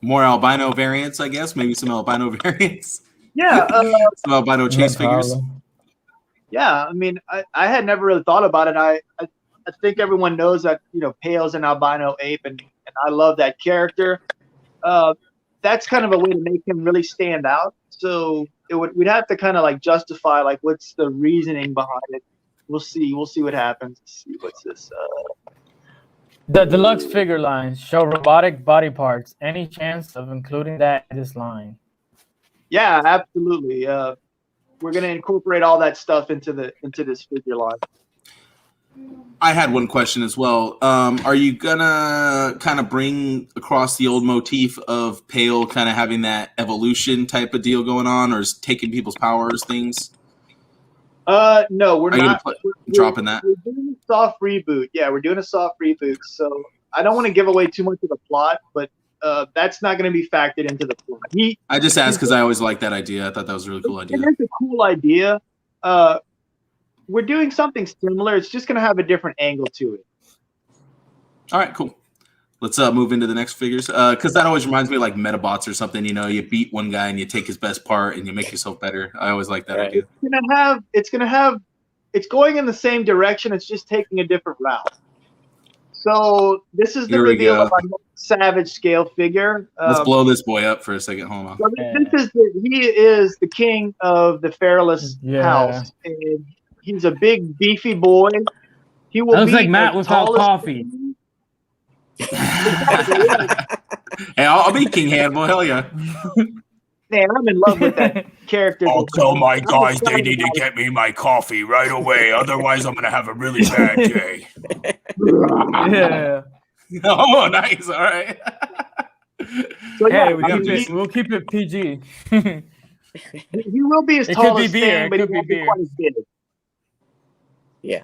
more albino variants, I guess. Maybe some albino variants. Yeah, some albino chase figures. Yeah, I mean, I had never really thought about it. I think everyone knows that Pale's an albino ape, and I love that character. That's kind of a way to make him really stand out. So we'd have to kind of like justify like what's the reasoning behind it. We'll see what happens. Let's see what's this. The deluxe figure lines show robotic body parts. Any chance of including that in this line? Yeah, absolutely. We're gonna incorporate all that stuff into this figure line. I had one question as well. Are you gonna kind of bring across the old motif of Pale kind of having that evolution type of deal going on, or is taking people's powers things? No, we're not. Dropping that. We're doing a soft reboot. Yeah, we're doing a soft reboot. So I don't want to give away too much of the plot, but that's not going to be factored into the plot. I just asked because I always liked that idea. I thought that was a really cool idea. It's a cool idea. We're doing something similar. It's just going to have a different angle to it. All right, cool. Let's move into the next figures because that always reminds me of like Metabots or something. You beat one guy and you take his best part and you make yourself better. I always like that idea. It's going in the same direction. It's just taking a different route. So this is the reveal of our Savage scale figure. Let's blow this boy up for a second. Hold on. So he is the king of the Fairless house, and he's a big beefy boy. He will looks like Matt without coffee. Hey, I'll be King Hannibal. Hell yeah. Man, I'm in love with that character. I'll tell my guys they need to get me my coffee right away. Otherwise, I'm going to have a really bad day. Yeah. Oh, nice. All right. So, yeah, hey, we'll keep it PG. He will be as tall as Stan, but he won't be quite as big. Yeah.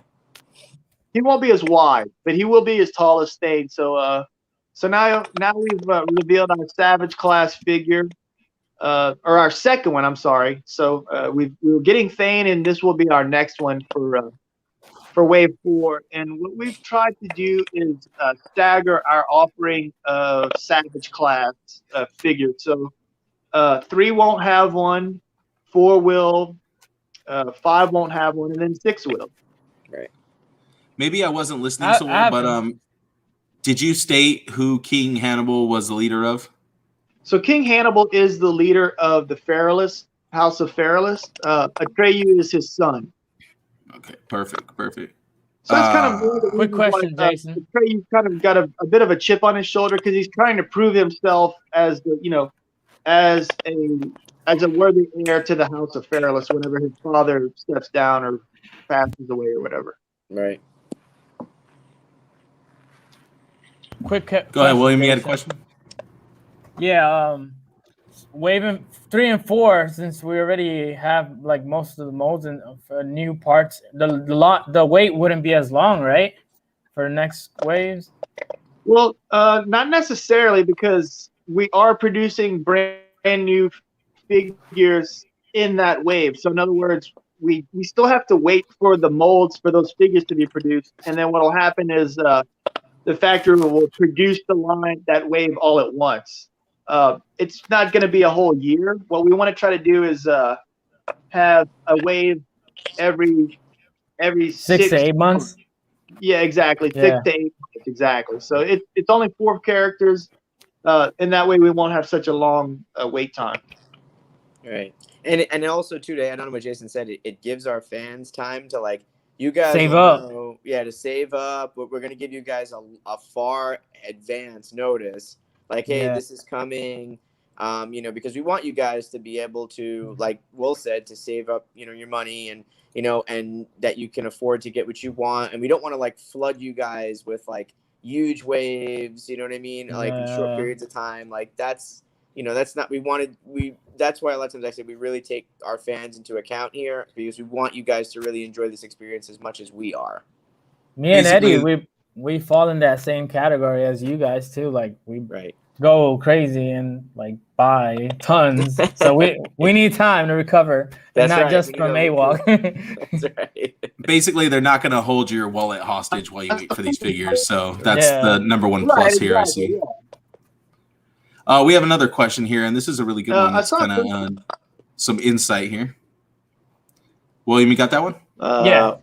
He won't be as wide, but he will be as tall as Stan. So now we've revealed our Savage class figure. Or our second one, I'm sorry. So we were getting Thane, and this will be our next one for Wave 4. And what we've tried to do is stagger our offering of Savage class figures. So 3 won't have one, 4 will, 5 won't have one, and then 6 will. Right. Maybe I wasn't listening so well, but did you state who King Hannibal was the leader of? So King Hannibal is the leader of the House of Fairless. Atreyu is his son. Okay, perfect. So that's kind of quick question, Jason. Atreyu's kind of got a bit of a chip on his shoulder because he's trying to prove himself as as a worthy heir to the House of Fairless whenever his father steps down or passes away or whatever. Right. Quick. Go ahead, William. You had a question? Yeah, wave 3 and 4, since we already have like most of the molds and new parts, the wait wouldn't be as long, right? For next waves. Well, not necessarily, because we are producing brand new figures in that wave. So in other words, we still have to wait for the molds for those figures to be produced, and then what will happen is the factory will produce that wave all at once. It's not going to be a whole year. What we want to try to do is have a wave every every 6 to 8 months. Yeah, exactly. Yeah. 6 to 8 months, exactly. So it's only 4 characters, and that way we won't have such a long wait time. Right. And also too, I don't know what Jason said. It gives our fans time to like, you guys Save will up. know, to save up. But we're gonna give you guys a far advance notice. Like, hey, Yeah. this is coming. Because we want you guys to be able to, like Will said, to save up, your money and and that you can afford to get what you want. And we don't want to like flood you guys with like huge waves. You know what I mean? Like in short Yeah. periods of time. Like that's not that's why a lot of times I say we really take our fans into account here, because we want you guys to really enjoy this experience as much as we are. Me and Basically- Eddie, we fall in that same category as you guys too. Like we Right. go crazy and like buy tons. So we need time to recover. That's and not right. just We need from a AWOC. That's right. Basically, they're not going to hold your wallet hostage while you wait for these figures. So that's Yeah. the number one Right, plus here, I exactly, see. yeah. We have another question here, and this is a really good one. I It's saw kind of some insight here. William, you got that one? Yeah.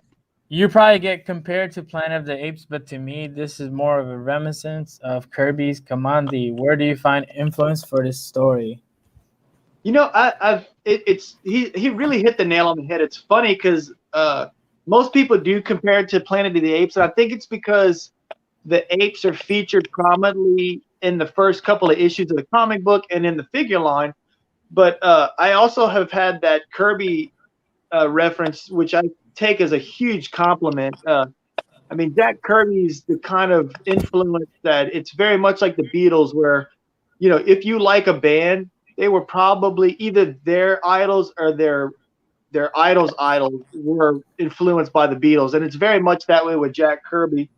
You probably get compared to Planet of the Apes, but to me, this is more of a reminiscence of Kirby's Kamandi. Where do you find influence for this story? He really hit the nail on the head. It's funny because most people do compare it to Planet of the Apes, and I think it's because the apes are featured prominently in the first couple of issues of the comic book and in the figure line. But I also have had that Kirby reference, which I take as a huge compliment. I mean, Jack Kirby's the kind of influence that it's very much like the Beatles, where, if you like a band, they were probably either their idols or their idols' idols were influenced by the Beatles. And it's very much that way with Jack Kirby.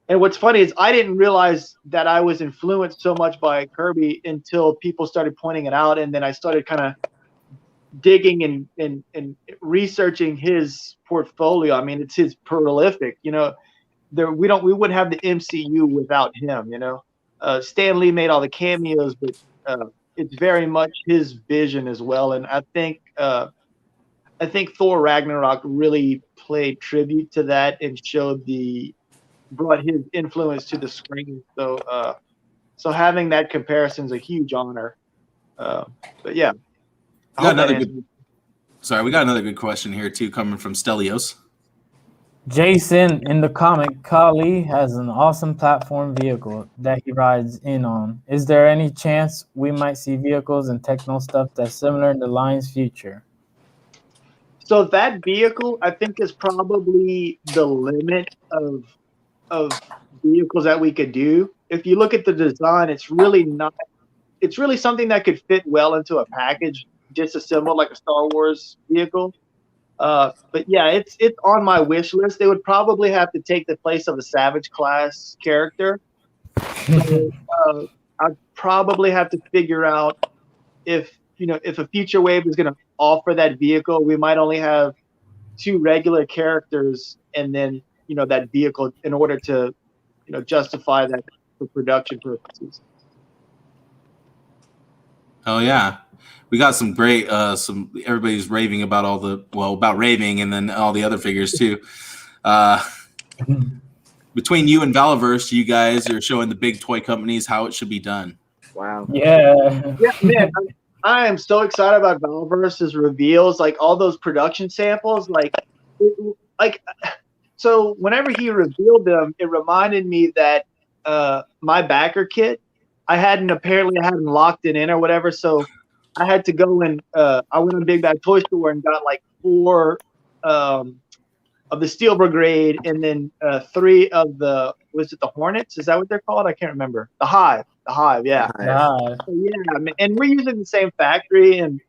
And what's funny is I didn't realize that I was influenced so much by Kirby until people started pointing it out. And then I started kind of digging and researching his portfolio. I mean, it's prolific. We wouldn't have the MCU without him. Stan Lee made all the cameos, but it's very much his vision as well. And I think Thor Ragnarok really played tribute to that and brought his influence to the screen. So having that comparison is a huge honor. But yeah. We got another good question here too, coming from Stelios. Jason, in the comic, Kali has an awesome platform vehicle that he rides in on. Is there any chance we might see vehicles and techno stuff that's similar in the line's future? So that vehicle, I think, is probably the limit of vehicles that we could do. If you look at the design, it's really something that could fit well into a package, disassembled like a Star Wars vehicle. But yeah, it's on my wish list. They would probably have to take the place of a Savage class character. So, I'd probably have to figure out if a future wave is going to offer that vehicle, we might only have 2 regular characters and then that vehicle in order to justify that for production purposes. Oh yeah, we got some great everybody's raving about about raving and then all the other figures too. Between you and Valaverse, you guys are showing the big toy companies how it should be done. Wow. Yeah. Yeah, man, I am so excited about Valaverse's reveals, like all those production samples, so whenever he revealed them, it reminded me that my backer kit, I hadn't locked it in or whatever. So I had to go and I went to Big Bad Toy Store and got like 4 of the Steel Brigade and then 3 of the Hornets? Is that what they're called? I can't remember. The Hive, yeah. Nice. So, yeah, and we're using the same factory and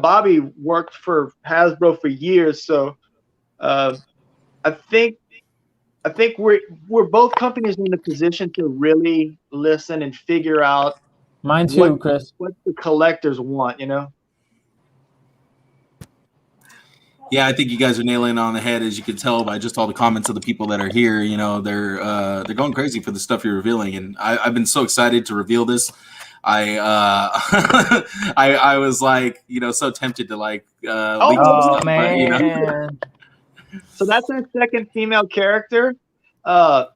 Bobby worked for Hasbro for years, so I think we're both companies in the position to really listen and figure out Mine too, Chris. what the collectors want, Yeah, I think you guys are nailing it on the head, as you can tell by just all the comments of the people that are here. They're going crazy for the stuff you're revealing, and I've been so excited to reveal this. I was like, so tempted to leak some stuff, man. but So that's our second female character.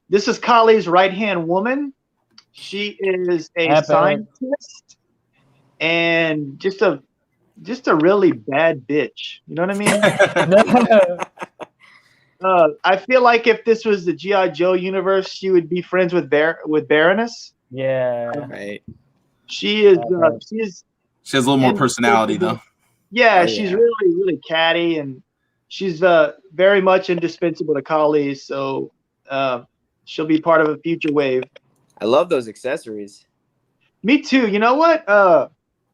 This is Kali's right-hand woman. She is a Epic. scientist and just a really bad bitch. You know what I mean? I feel like if this was the G.I. Joe universe, she would be friends with Baroness. Yeah. Right. She is. She has a little more personality, though. Yeah, Oh, she's yeah. really, really catty, and she's very much indispensable to Kali. So she'll be part of a future wave. I love those accessories. Me too. You know what?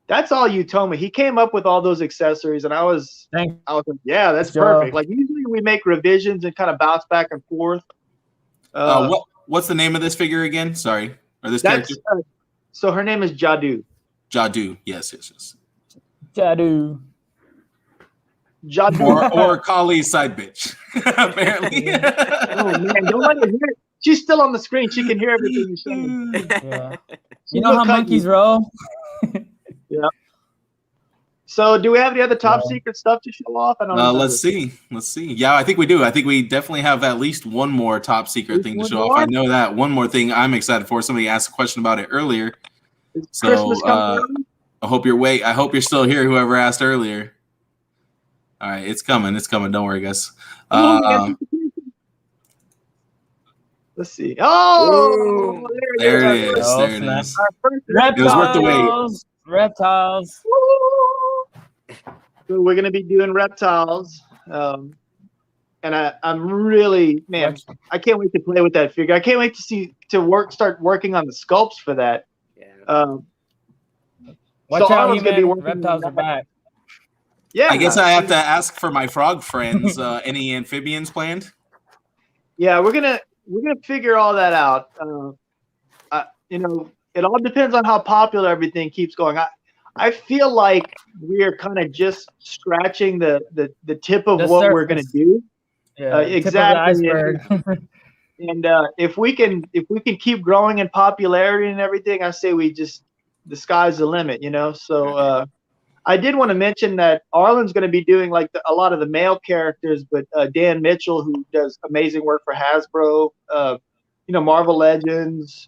That's all you told me. He came up with all those accessories, and I was Thanks, like, yeah, that's Joe. perfect. Like usually we make revisions and kind of bounce back and forth. What's the name of this figure again? Sorry, or this That's character? so her name is Jadu. Jadu. Yes. Jadu. Jadu. Or Kali's side bitch. Apparently. Oh man, don't let her hear it. She's still on the screen. She can hear everything you're saying. Yeah. You know how monkeys roll? Yeah. So, do we have any other top Yeah. secret stuff to show off? I don't know. Let's see. Yeah, I think we do. I think we definitely have at least one more top secret thing to One show off. more? I know that. One more thing I'm excited for. Somebody asked a question about it earlier. Is So Christmas coming? I hope you're still here, whoever asked earlier. All right, it's coming. Don't worry, guys. Let's see. Oh, There our it is. first- Oh, There it snap. is. our first It was worth the wait. Reptiles. So we're gonna be doing reptiles, and I'm really, man, I can't wait to play with that figure. I can't wait to start working on the sculpts for that. Yeah. Watch So out, Arnold's gonna be He-Man. working on Reptiles that. are back. Yeah, I guess I have to ask for my frog friends. Any amphibians planned? Yeah, we're gonna figure all that out. It all depends on how popular everything keeps going. I feel like we're kind of just scratching the tip of The what we're gonna surface. do. Yeah. Exactly. Tip of the iceberg. And if we can keep growing in popularity and everything, I say the sky's the limit, So I did want to mention that Arlen's going to be doing like a lot of the male characters, but Dan Mitchell, who does amazing work for Hasbro, Marvel Legends,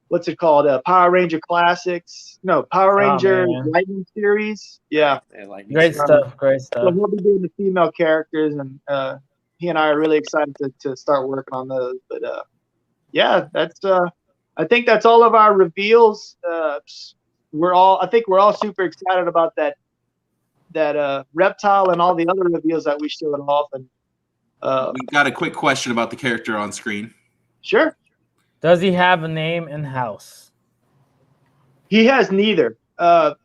what's it called? Power Ranger Classics. No, Power Ranger man. Lightning Series. Yeah. Great stuff. Great So stuff. he'll be doing the female characters, and he and I are really excited to start working on those. But yeah, that's I think that's all of our reveals. I think we're all super excited about that reptile and all the other reveals that we showed off. And We got a quick question about the character on screen. sure, Does he have a name in house? he has neither.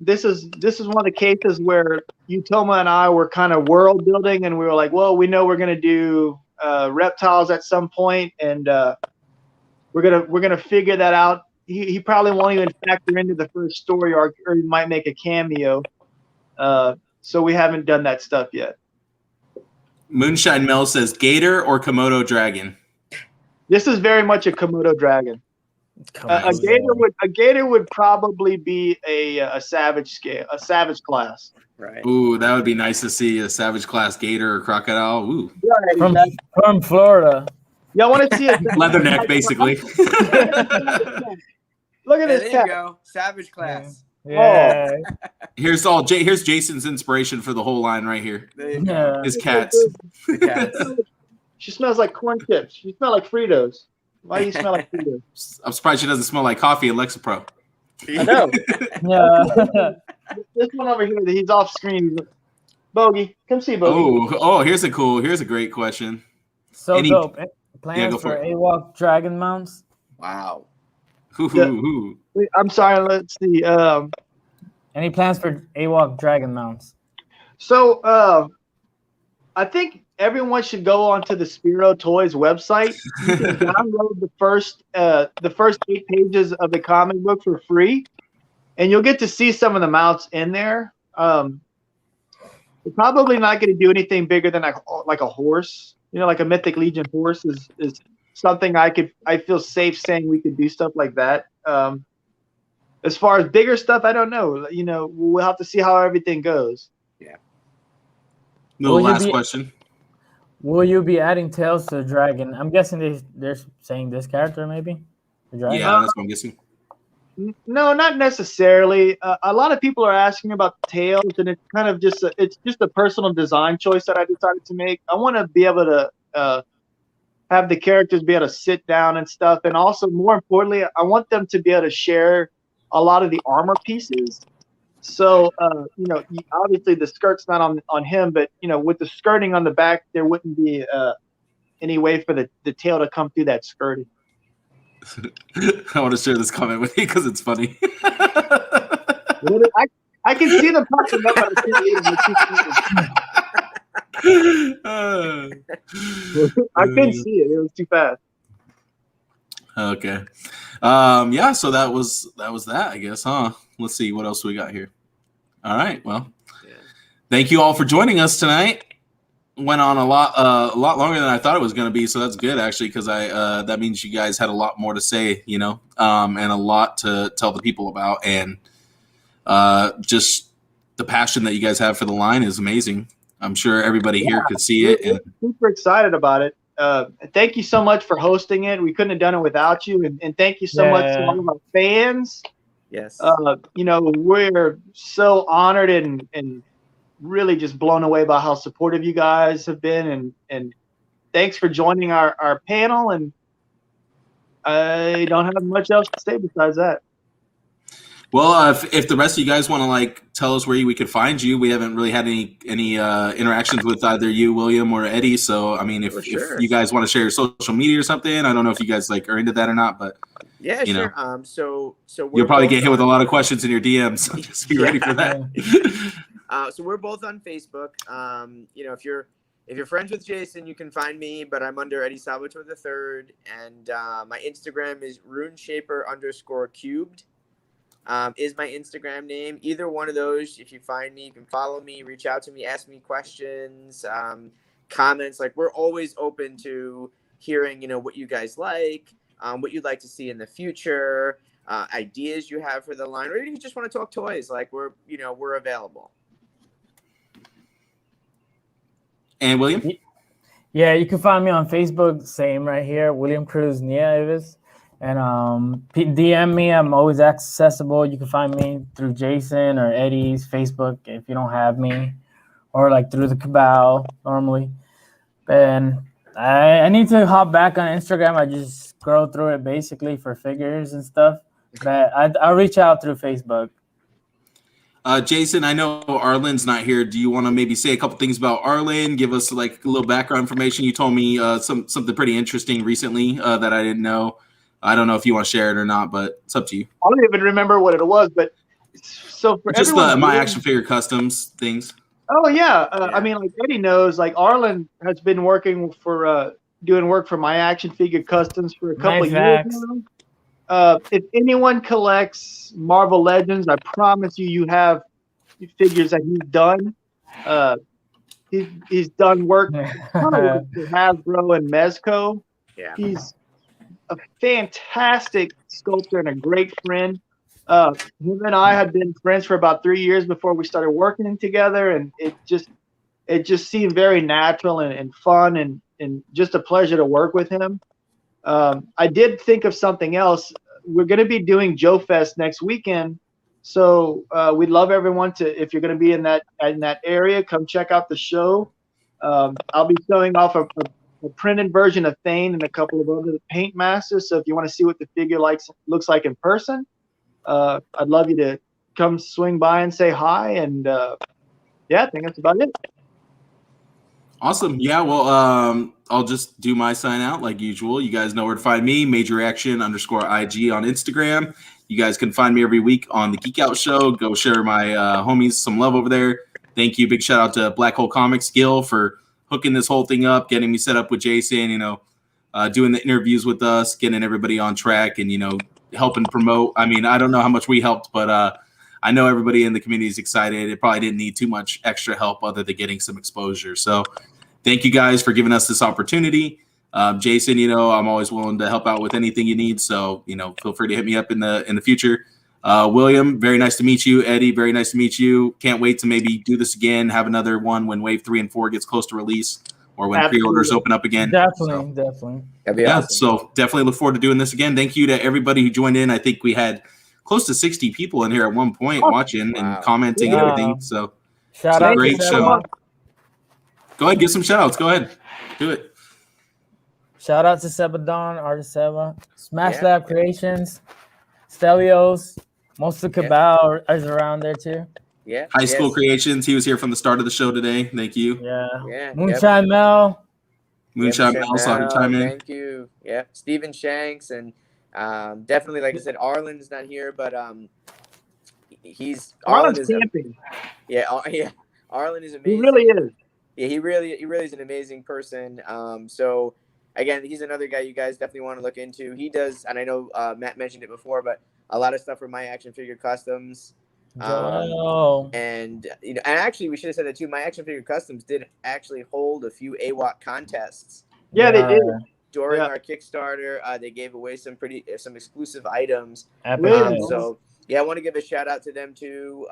This is one of the cases where Utoma and I were kind of world building, and we were like, well, we know we're gonna do reptiles at some point, and we're gonna figure that out. He probably won't even factor into the first story arc, or he might make a cameo. So we haven't done that stuff yet. Moonshine Mel says Gator or Komodo dragon. This is very much a Komodo dragon. A gator would probably be a savage class. Right. Ooh, that would be nice to see a savage class gator or crocodile. Ooh, Right, From Florida. y'all want to see a leatherneck, basically. Look at There this you cat. go. Savage class. Yeah. Here's Jason's inspiration for the whole line right here. There you go. Yeah. His cats. The cats. She smells like corn chips. You smell like Fritos. Why do you smell like Fritos? I'm surprised she doesn't smell like coffee and Lexapro. I know. Yeah. This one over here, he's off screen. Bogey, come see Bogey. Oh, here's a great question. So Any- dope. Yeah, Plans go for for it. AWOC dragon mounts? Wow. Who? I'm sorry, let's see. Any plans for AWOC dragon mounts? So I think everyone should go onto the Spiro Toys website. You can download the first 8 pages of the comic book for free, and you'll get to see some of the mounts in there. We're probably not going to do anything bigger than like a horse. Like a Mythic Legion horse is something I feel safe saying we could do stuff like that. As far as bigger stuff, I don't know. We'll have to see how everything goes. No, last question. Will you be adding tails to the dragon? I'm guessing they're saying this character maybe. The dragon. Yeah, that's what I'm guessing. No, not necessarily. A lot of people are asking about tails, and it's kind of just it's just a personal design choice that I decided to make. I want to be able to have the characters be able to sit down and stuff, and also more importantly, I want them to be able to share a lot of the armor pieces. So obviously the skirt's not on him, but with the skirting on the back, there wouldn't be any way for the tail to come through that skirting. I want to share this comment with you because it's funny. I can see them popping up, but I couldn't see it. It was too fast. Okay. Yeah, so that was that, I guess, huh? Let's see what else we got here. All right. Well, thank you all for joining us tonight. Went on a lot longer than I thought it was going to be, so that's good actually, because that means you guys had a lot more to say, and a lot to tell the people about, and just the passion that you guys have for the line is amazing. I'm sure everybody here could see it. And super excited about it. Thank you so much for hosting it. We couldn't have done it without you, and thank you so much to all of our fans. Yes. We're so honored and really just blown away by how supportive you guys have been, and thanks for joining our panel, and I don't have much else to say besides that. Well, if the rest of you guys want to tell us where we could find you, we haven't really had any interactions with either you, William, or Eddie. So I mean, if you guys want to share your social media or something, I don't know if you guys are into that or not, but yeah, sure. So you'll probably get hit with a lot of questions in your DMs. So just be ready for that. So we're both on Facebook. If you're friends with Jason, you can find me, but I'm under Eddie Salvatore III, and my Instagram is runeshaper_cubed. Is my Instagram name. Either one of those, if you find me, you can follow me, reach out to me, ask me questions, comments. We're always open to hearing, what you guys like, what you'd like to see in the future, ideas you have for the line, or even if you just want to talk toys, we're available. And William? Yeah, you can find me on Facebook, same right here, William Cruz Nieves. And DM me. I'm always accessible. You can find me through Jason or Eddie's Facebook if you don't have me, or through the Cabal normally. And I need to hop back on Instagram. I just scroll through it basically for figures and stuff. But I'll reach out through Facebook. Jason, I know Arlen's not here. Do you want to maybe say a couple things about Arlen? Give us a little background information. You told me something pretty interesting recently that I didn't know. I don't know if you want to share it or not, but it's up to you. I don't even remember what it was, but so for just the My Action Figure Customs things. Oh yeah, I mean, Eddie knows. Arlen has been working for doing work for My Action Figure Customs for a couple of years now. If anyone collects Marvel Legends, I promise you have figures that he's done. He's done work for Hasbro and Mezco. Yeah. He's a fantastic sculptor and a great friend. Him and I had been friends for about 3 years before we started working together, and it just seemed very natural and fun and just a pleasure to work with him. I did think of something else. We're going to be doing Joe Fest next weekend, so we'd love everyone to, if you're going to be in that area, come check out the show. I'll be showing off a printed version of Thane and a couple of other paint masters. So if you want to see what the figure looks like in person, I'd love you to come swing by and say hi. And I think that's about it. Awesome. Yeah. Well, I'll just do my sign out like usual. You guys know where to find me, MajorAction_IG on Instagram. You guys can find me every week on the Geek Out Show. Go share my homies some love over there. Thank you. Big shout out to Black Hole Comics Gil for hooking this whole thing up, getting me set up with Jason, doing the interviews with us, getting everybody on track, and, helping promote. I mean, I don't know how much we helped, but I know everybody in the community is excited. It probably didn't need too much extra help other than getting some exposure. So thank you guys for giving us this opportunity. Jason, I'm always willing to help out with anything you need. So, feel free to hit me up in the future. William, very nice to meet you. Eddie, very nice to meet you. Can't wait to maybe do this again, have another one when Wave 3 and 4 gets close to release. or when pre-orders open up again. Definitely, definitely. That'd be Yeah, awesome. so definitely look forward to doing this again. Thank you to everybody who joined in. I think we had close to 60 people in here at one point watching and commenting and everything. So shout out great to show. Seba. Go ahead, give some shout outs. Go ahead. Do it. Shout out to Seba Don, Artist Seba, Smash Yeah. Lab Creations, Stelios, most of Cabal is around there too. Yeah. High School Creations. He was here from the start of the show today. Thank you. Yeah. Yeah. Moonshine Mel. Moonshine Mel, saw him chime in. Thank you. Yeah. Stephen Shanks and definitely, like I said, Arlen's not here, but Arlen's camping. Yeah. Arlen is amazing. He really is. Yeah, he really is an amazing person. So again, he's another guy you guys definitely want to look into. He does, and I know Matt mentioned it before, but a lot of stuff for My Action Figure Customs. And and actually we should have said that too. My Action Figure Customs did actually hold a few AWOC contests. Yeah, they did. During our Kickstarter, they gave away some exclusive items. So yeah, I want to give a shout out to them too.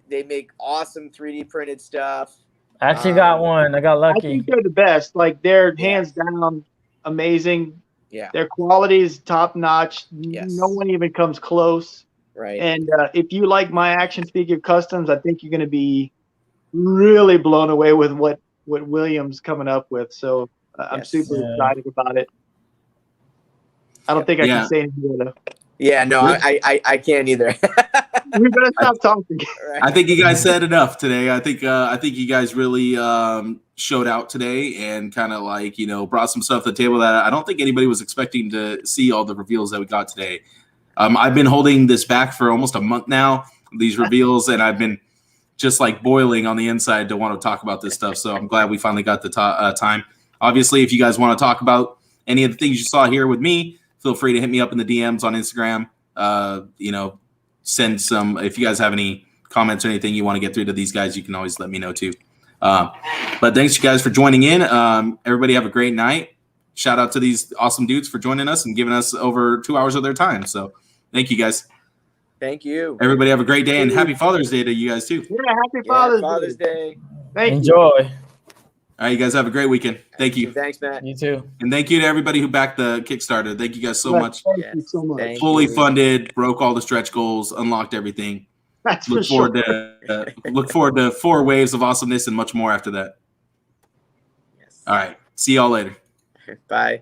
They make awesome 3D printed stuff. I actually got one. I got lucky. I think they're the best. Like they're hands down amazing. Yeah. Their quality is top notch. Yes. No one even comes close. Right. And if you like My Action Figure Customs, I think you're going to be really blown away with what William's coming up with. So I'm super excited about it. I don't think I can say anything else. Yeah, no, I can't either. We better stop talking. I think you guys said enough today. I think you guys really showed out today and kind of like brought some stuff to the table that I don't think anybody was expecting to see all the reveals that we got today. I've been holding this back for almost a month now, these reveals, and I've been just like boiling on the inside to want to talk about this stuff. So I'm glad we finally got the time. Obviously, if you guys want to talk about any of the things you saw here with me, feel free to hit me up in the DMs on Instagram. Send some, if you guys have any comments or anything you want to get through to these guys, you can always let me know too. But thanks you guys for joining in. Everybody have a great night. Shout out to these awesome dudes for joining us and giving us over 2 hours of their time. So thank you guys. Thank you. Everybody have a great day and happy Father's Day to you guys too. Yeah, happy Father's Day. Thank Enjoy. you. All right, you guys have a great weekend. Thank you. Thanks, Matt. You too. And thank you to everybody who backed the Kickstarter. Thank you guys so much. Thank you so much. Thank Fully you. funded, broke all the stretch goals, unlocked everything. That's Look for sure. forward to 4 waves of awesomeness and much more after that. Yes. All right. See y'all later. Bye.